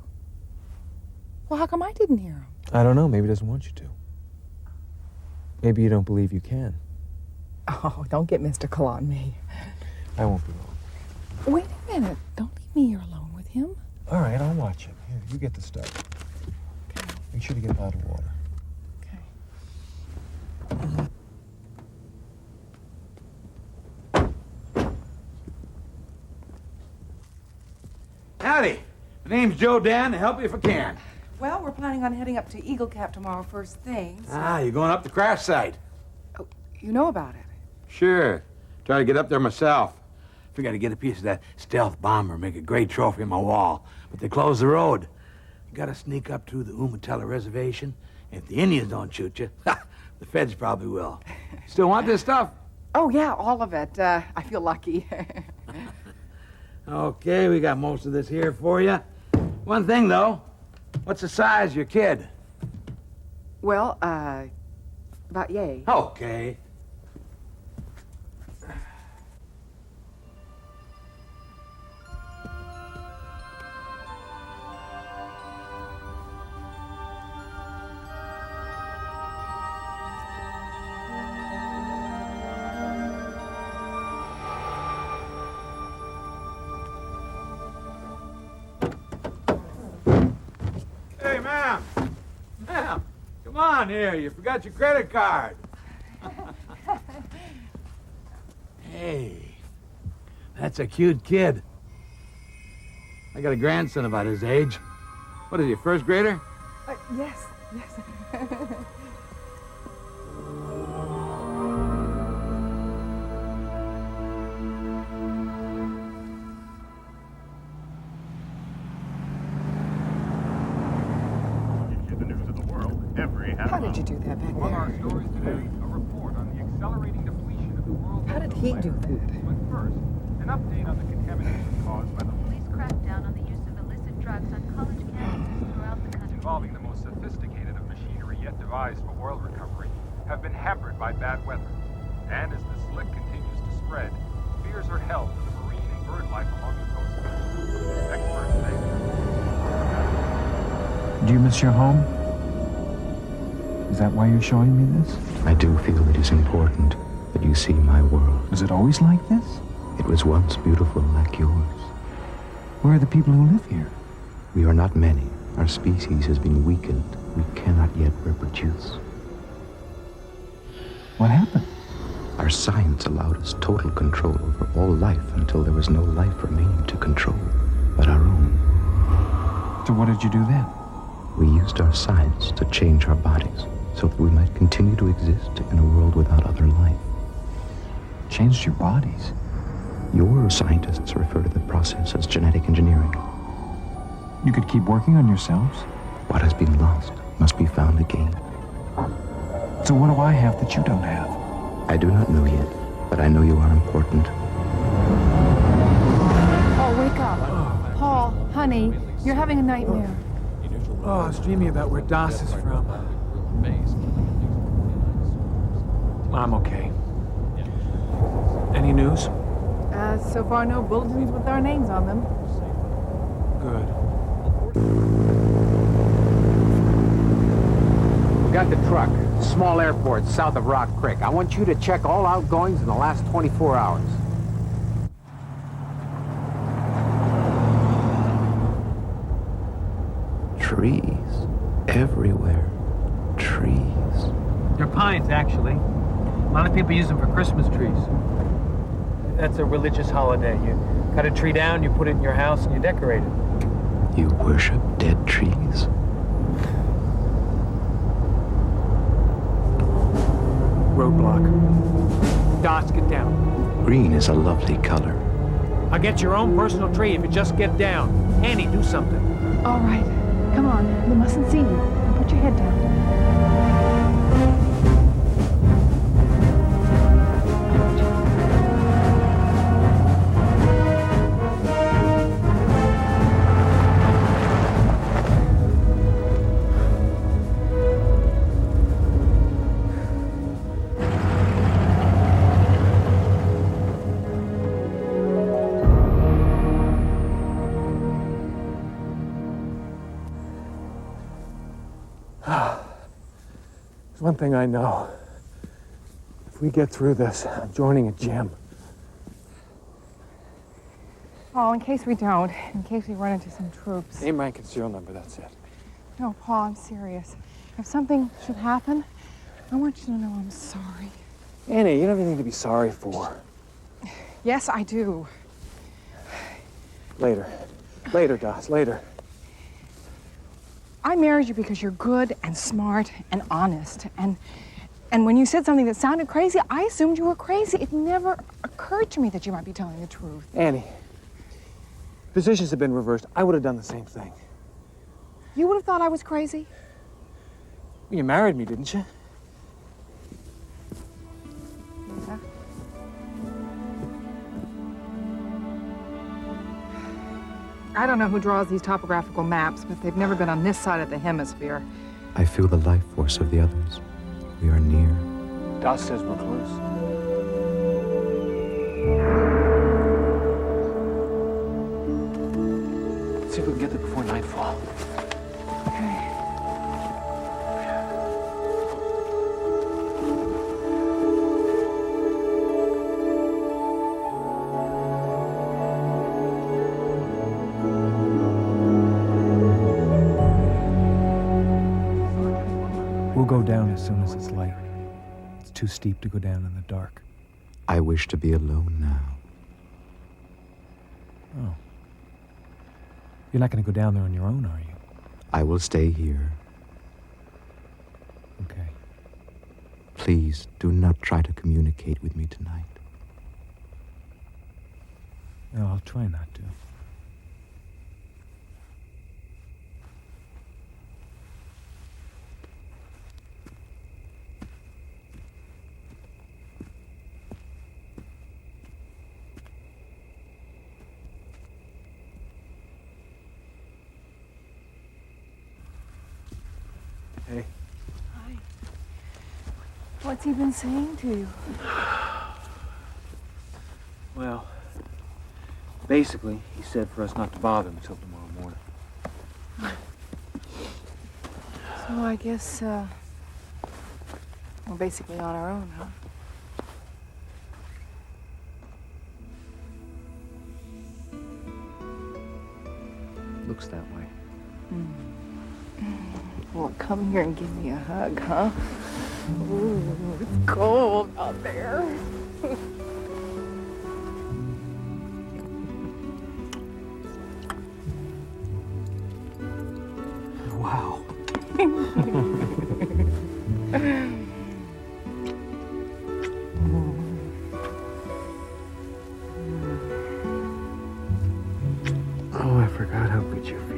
Well, how come I didn't hear him? I don't know. Maybe he doesn't want you to. Maybe you don't believe you can. Oh, don't get mystical on me. I won't be long. Wait a minute. Don't leave me here alone with him. All right, I'll watch him. Here, you get the stuff. Okay. Make sure to get a bottle of water. Howdy. My name's Joe Dan. To help you if I can. Well, we're planning on heading up to Eagle Cap tomorrow first thing. So... Ah, you're going up the crash site. Oh, you know about it? Sure. Try to get up there myself. Figured I'd get a piece of that stealth bomber, make a great trophy on my wall. But they closed the road. You gotta sneak up through the Umatilla reservation. And if the Indians don't shoot you, the feds probably will. Still want this stuff? Oh, yeah, all of it. I feel lucky. Okay, we got most of this here for you. One thing, though. What's the size of your kid? Well, about yay. Okay. Hey, ma'am. Ma'am, come on here. You forgot your credit card. Hey, that's a cute kid. I got a grandson about his age. What is he, first grader? Yes. How did you do that back there? Our stories today, a report on the accelerating depletion of the world's... How did he do that? But first, an update on the contamination caused by the Police crackdown on the use of illicit drugs on college campuses throughout the country. involving the most sophisticated of machinery yet devised for oil recovery have been hampered by bad weather. And as the slick continues to spread, fears are held for the marine and bird life along the coastline. Experts say... Do you miss your home? Is that why you're showing me this? I do feel it is important that you see my world. Was it always like this? It was once beautiful like yours. Where are the people who live here? We are not many. Our species has been weakened. We cannot yet reproduce. What happened? Our science allowed us total control over all life until there was no life remaining to control but our own. So what did you do then? We used our science to change our bodies so that we might continue to exist in a world without other life. Changed your bodies? Your scientists refer to the process as genetic engineering. You could keep working on yourselves? What has been lost must be found again. So what do I have that you don't have? I do not know yet, but I know you are important. Paul, wake up. Paul, honey, you're having a nightmare. Oh, I was dreaming about where Das is from. I'm okay. Any news? So far, no bulletins with our names on them. Good. We got the truck. Small airport south of Rock Creek. I want you to check all outgoings in the last 24 hours. Trees. Everywhere. Trees. They're pines, actually. A lot of people use them for Christmas trees. That's a religious holiday. You cut a tree down, you put it in your house, and you decorate it. You worship dead trees? Roadblock. Das, get down. Green is a lovely color. I'll get your own personal tree if you just get down. Annie, do something. All right. Come on. They mustn't see you. Now put your head down. There's one thing I know. If we get through this, I'm joining a gym. Paul, in case we don't, in case we run into some troops. Name, rank, and serial number, that's it. No, Paul, I'm serious. If something should happen, I want you to know I'm sorry. Annie, you don't have anything to be sorry for. Yes, I do. Later. Later, Das, later. I married you because you're good and smart and honest. And when you said something that sounded crazy, I assumed you were crazy. It never occurred to me that you might be telling the truth. Annie, positions have been reversed. I would have done the same thing. You would have thought I was crazy? You married me, didn't you? Yeah. I don't know who draws these topographical maps, but they've never been on this side of the hemisphere. I feel the life force of the others. We are near. Das says we're close. Let's see if we can get there before nightfall. Okay. We'll go down as soon as it's light. It's too steep to go down in the dark. I wish to be alone now. Oh. You're not going to go down there on your own, are you? I will stay here. Okay. Please do not try to communicate with me tonight. No, I'll try not to. Hey. Hi. What's he been saying to you? Well, basically, he said for us not to bother him until tomorrow morning. So I guess, we're basically on our own, huh? Looks that way. Well, come here and give me a hug, huh? Ooh, it's cold out there. Wow. Oh, I forgot how good you feel.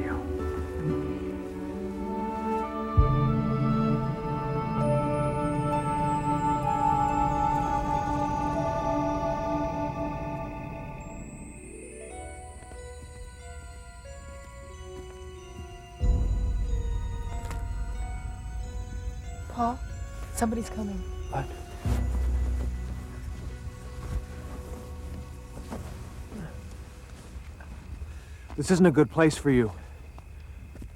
Paul, somebody's coming. What? This isn't a good place for you.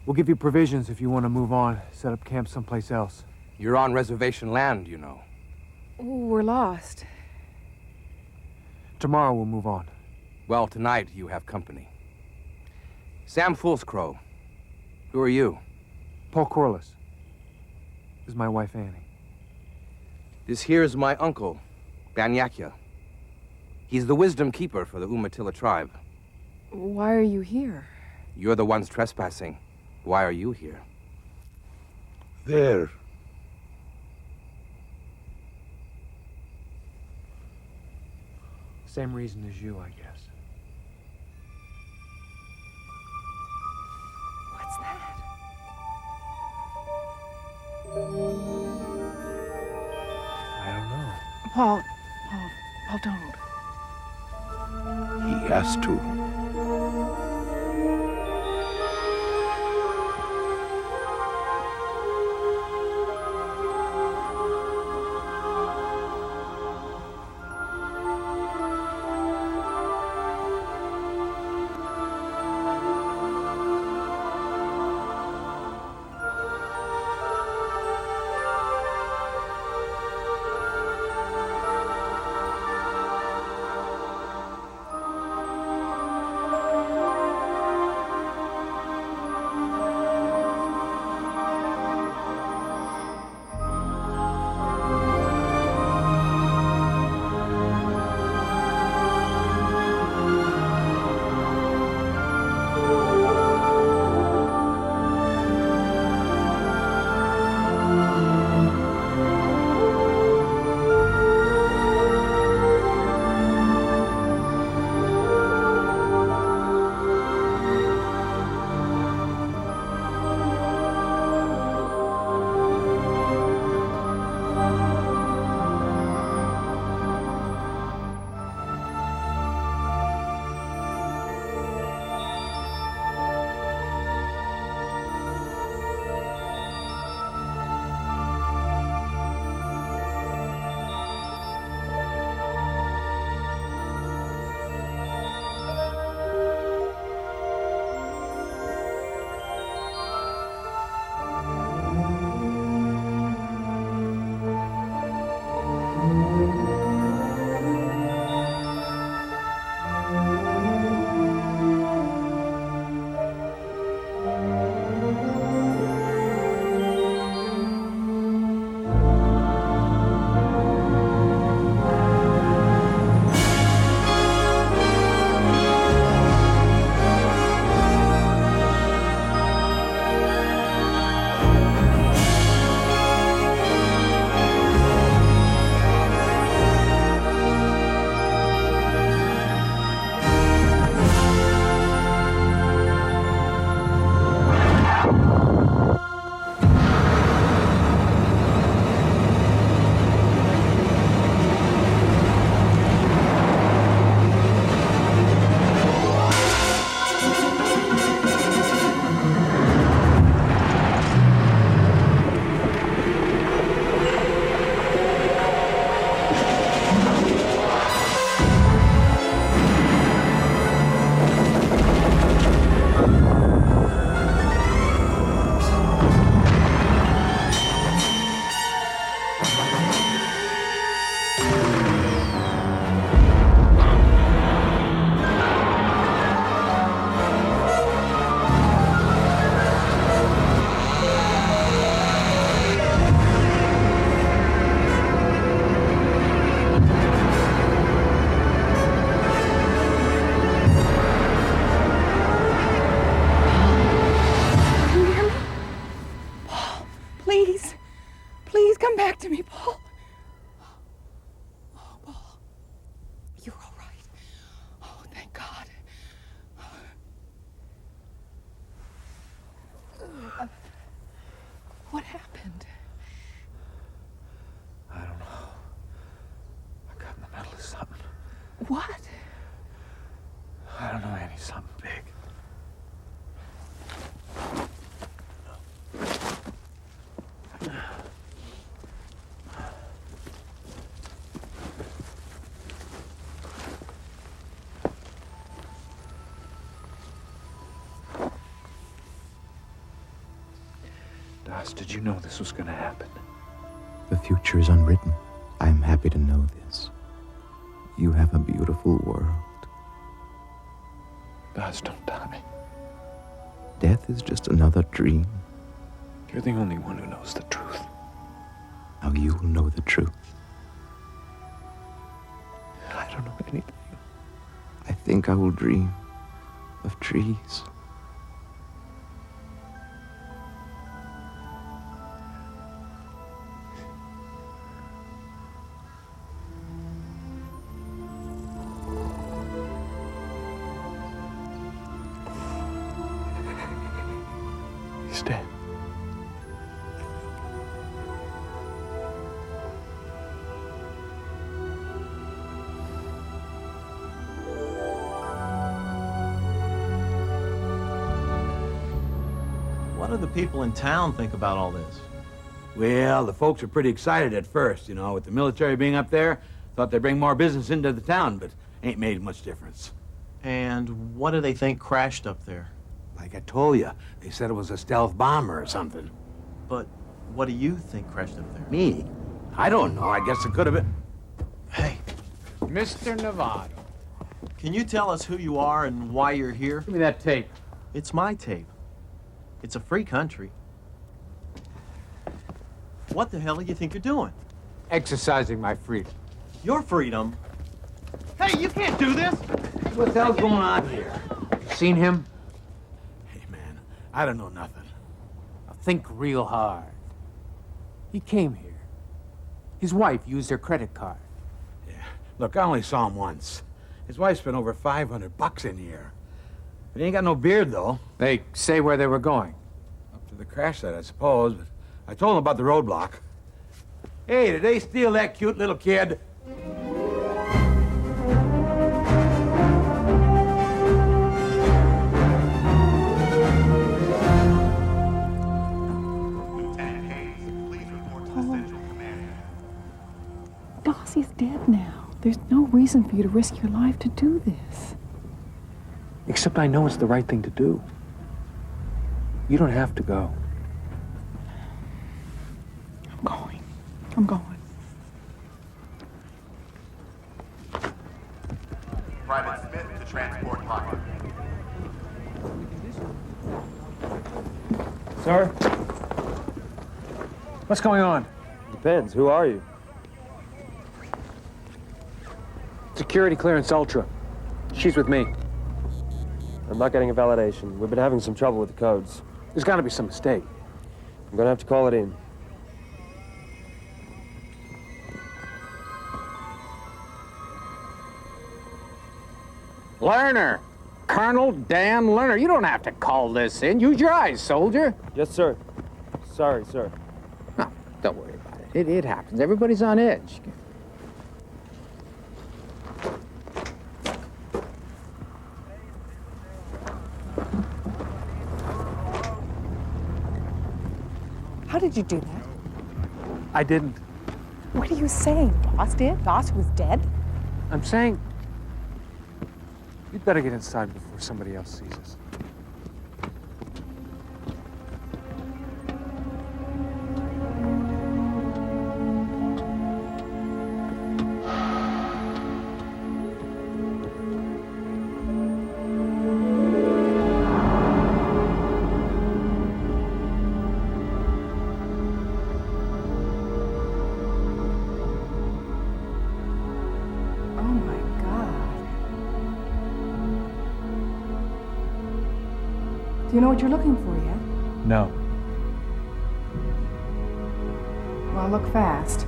We'll give you provisions if you want to move on, set up camp someplace else. You're on reservation land, you know. Ooh, we're lost. Tomorrow we'll move on. Well, tonight you have company. Sam Foolscrow. Who are you? Paul Corliss. This is my wife, Annie. This here is my uncle, Banyakya. He's the wisdom keeper for the Umatilla tribe. Why are you here? You're the ones trespassing. Why are you here? There. Same reason as you, I guess. What's that? I don't know. Paul, don't. He has to. me something big. Das, did you know this was going to happen? The future is unwritten. I am happy to know this. You have a beautiful world. Das, don't die. Death is just another dream. You're the only one who knows the truth. Now you will know the truth. I don't know anything. I think I will dream of trees. He's dead. What do the people in town think about all this? Well, the folks are pretty excited at first, you know, with the military being up there. Thought they'd bring more business into the town, but ain't made much difference. And what do they think crashed up there? Like I told you, they said it was a stealth bomber or something. But what do you think crashed up there? Me? I don't know. I guess it could have been. Hey, Mr. Novato. can you tell us who you are and why you're here? Give me that tape. It's my tape. It's a free country. What the hell do you think you're doing? Exercising my freedom. Your freedom? Hey, you can't do this! What the hell's going on here? Seen him? Hey, man, I don't know nothing. Now think real hard. He came here. His wife used her credit card. Yeah. Look, I only saw him once. His wife spent over $500 in here. But he ain't got no beard, though. They say where they were going. Up to the crash site, I suppose, but I told him about the roadblock. Hey, did they steal that cute little kid? Dossie's dead now. There's no reason for you to risk your life to do this. Except I know it's the right thing to do. You don't have to go. I'm going. Private Smith to transport pocket. Sir? What's going on? Depends. Who are you? Security clearance Ultra. She's with me. I'm not getting a validation. We've been having some trouble with the codes. There's got to be some mistake. I'm gonna have to call it in. Lerner! Colonel Dan Lerner. You don't have to call this in. Use your eyes, soldier. Yes, sir. Sorry, sir. No, don't worry about it. It happens. Everybody's on edge. How did you do that? I didn't. What are you saying? Doss did? Doss was dead? I'm saying you'd better get inside before somebody else sees us. Do you know what you're looking for yet? No. Well, look fast.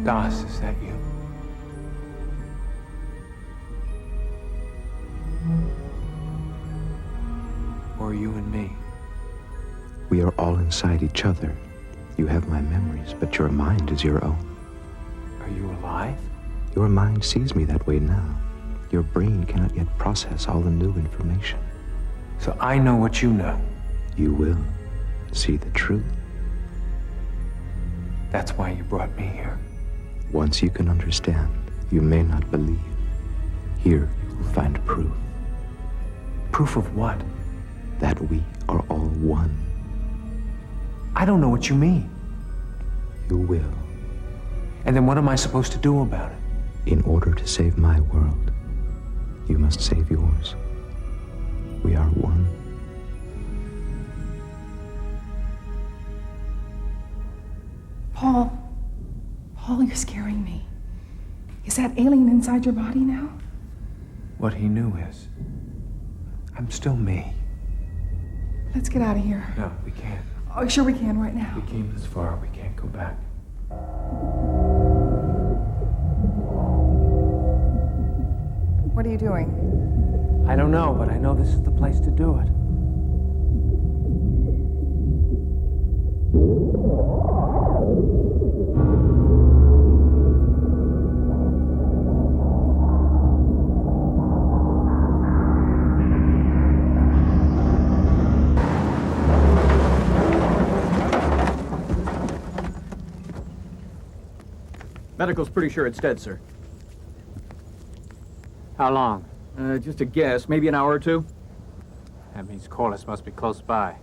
Das, is that you? Or you and me? We are all inside each other. You have my memories, but your mind is your own. Are you alive? Your mind sees me that way now. Your brain cannot yet process all the new information. So I know what you know. You will see the truth. That's why you brought me here. Once you can understand, you may not believe. Here you will find proof. Proof of what? That we are all one. I don't know what you mean. You will. And then what am I supposed to do about it? In order to save my world, you must save yours. We are one. Paul, you're scaring me. Is that alien inside your body now? What he knew is, I'm still me. Let's get out of here. No, we can't. Oh, sure we can right now. We came this far, we can't go back. What are you doing? I don't know, but I know this is the place to do it. Medical's pretty sure it's dead, sir. How long? Just a guess, maybe an hour or two. That means Corliss must be close by.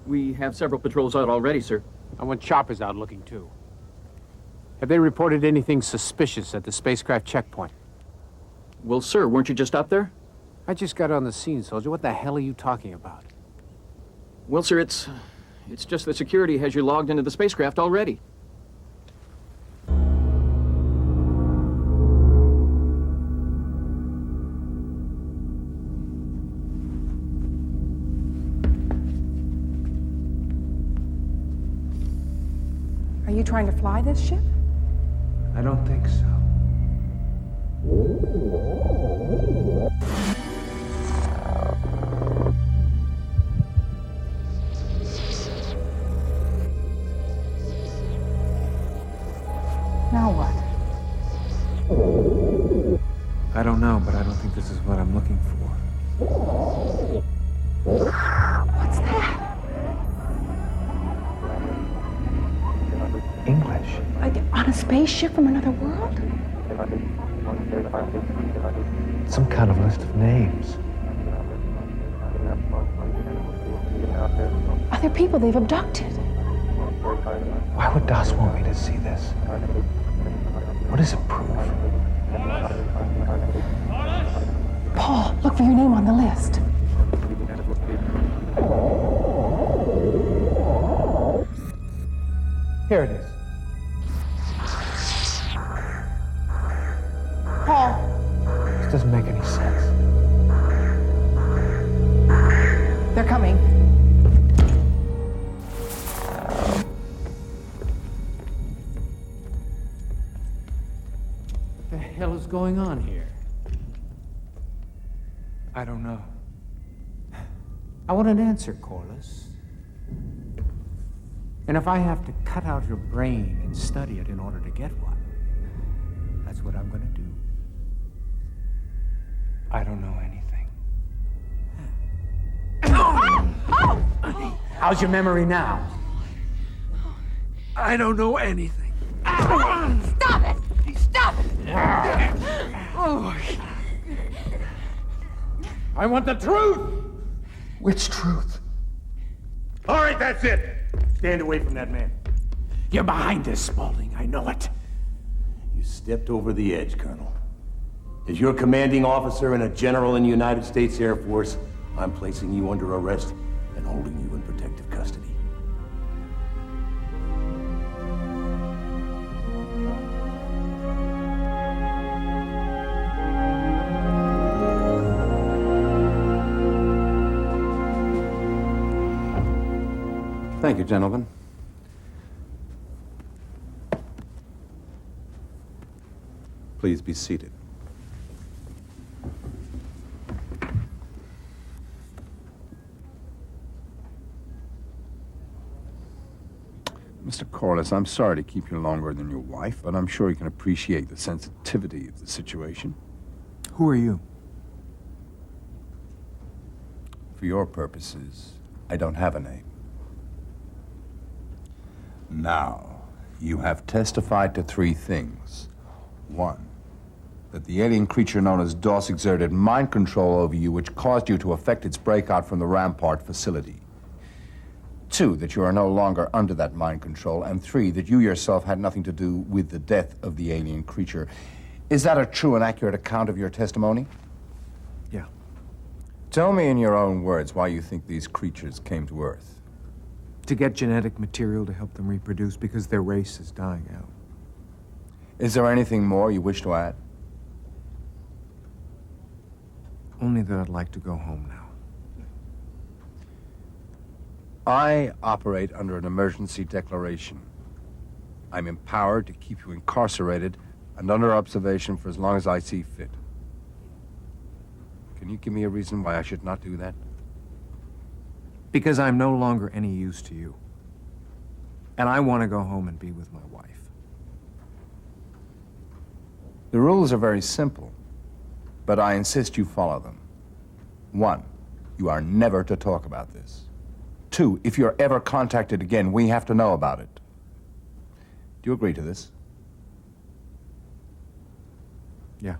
We have several patrols out already, sir. I want choppers out looking too. Have they reported anything suspicious at the spacecraft checkpoint? Well, sir, weren't you just up there? I just got on the scene, soldier. What the hell are you talking about? Well, sir, it's just that security has you logged into the spacecraft already. Are you trying to fly this ship? I don't think so. Now what? I don't know, but I don't think this is what I'm looking for. What's that? English. Like on a spaceship from another world? Some kind of list of names. Other people they've abducted. Why would Das want me to see this? What does it prove? Paul, look for your name on the list. Here it is. Paul. This doesn't make any sense. They're coming. What the hell is going on here? I don't know. I want an answer, Corliss. And if I have to cut out your brain and study it in order to get one, that's what I'm going to do. I don't know anything. How's your memory now? I don't know anything. Stop it! Stop it! I want the truth! Which truth? All right, that's it. Stand away from that man. You're behind us, Spaulding. I know it. You stepped over the edge, Colonel. As your commanding officer and a general in the United States Air Force, I'm placing you under arrest and holding you in protective custody. Thank you, gentlemen. Please be seated. Mr. Corliss, I'm sorry to keep you longer than your wife, but I'm sure you can appreciate the sensitivity of the situation. Who are you? For your purposes, I don't have a name. Now, you have testified to 3 things. 1, that the alien creature known as DOS exerted mind control over you, which caused you to effect its breakout from the Rampart facility. 2, that you are no longer under that mind control. And 3, that you yourself had nothing to do with the death of the alien creature. Is that a true and accurate account of your testimony? Yeah. Tell me in your own words why you think these creatures came to Earth. To get genetic material to help them reproduce because their race is dying out. Is there anything more you wish to add? Only that I'd like to go home now. I operate under an emergency declaration. I'm empowered to keep you incarcerated and under observation for as long as I see fit. Can you give me a reason why I should not do that? Because I'm no longer any use to you. And I want to go home and be with my wife. The rules are very simple, but I insist you follow them. 1, you are never to talk about this. 2, if you're ever contacted again, we have to know about it. Do you agree to this? Yeah.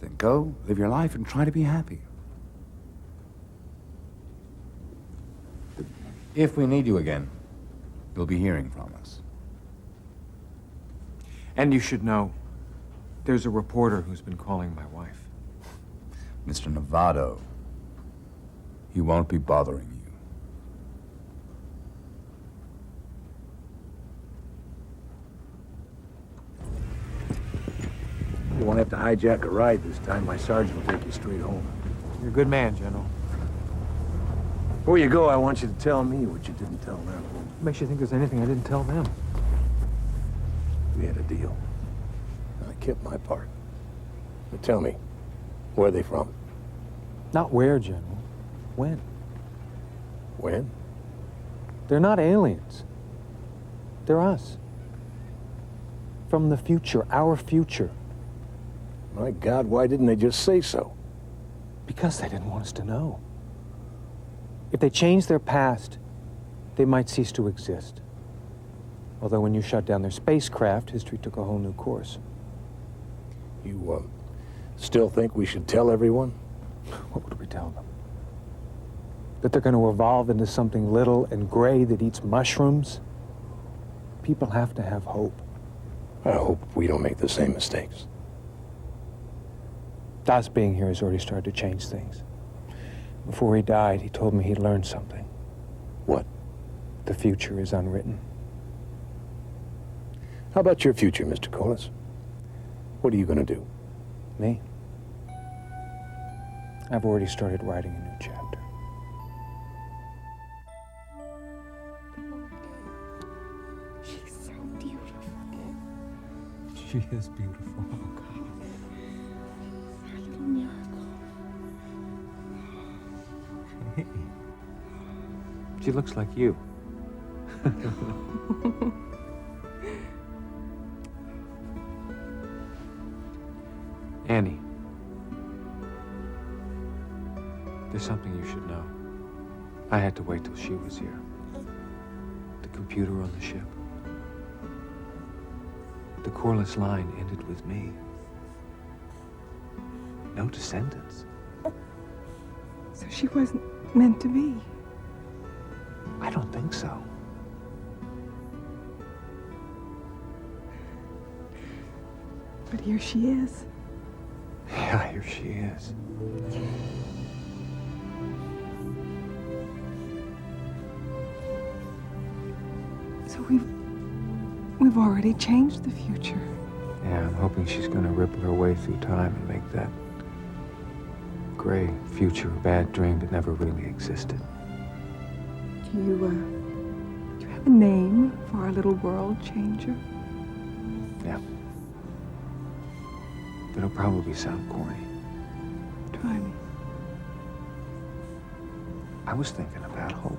Then go, live your life, and try to be happy. If we need you again, you'll be hearing from us. And you should know, there's a reporter who's been calling my wife. Mr. Novato, he won't be bothering you. You won't have to hijack a ride this time. My sergeant will take you straight home. You're a good man, General. Before you go, I want you to tell me what you didn't tell them. What makes you think there's anything I didn't tell them? We had a deal. I kept my part. But tell me, where are they from? Not where, General. When? When? They're not aliens. They're us. From the future, our future. My God, why didn't they just say so? Because they didn't want us to know. If they changed their past, they might cease to exist. Although when you shut down their spacecraft, history took a whole new course. You, still think we should tell everyone? What would we tell them? That they're going to evolve into something little and gray that eats mushrooms? People have to have hope. I hope we don't make the same mistakes. Das being here has already started to change things. Before he died, he told me he'd learned something. What? The future is unwritten. How about your future, Mr. Corliss? What are you going to do? Me? I've already started writing a new chapter. She's so beautiful. She is beautiful. Oh, God. Our little miracle. Hey. She looks like you. Annie. There's something you should know. I had to wait till she was here. The computer on the ship. The Corliss line ended with me. No descendants. So she wasn't meant to be. I don't think so. But here she is. Yeah, here she is. So we've already changed the future. Yeah, I'm hoping she's gonna ripple her way through time and make that gray future a bad dream that never really existed. Do you have a name for our little world changer? Yeah. It'll probably sound corny. honey. I was thinking about hope.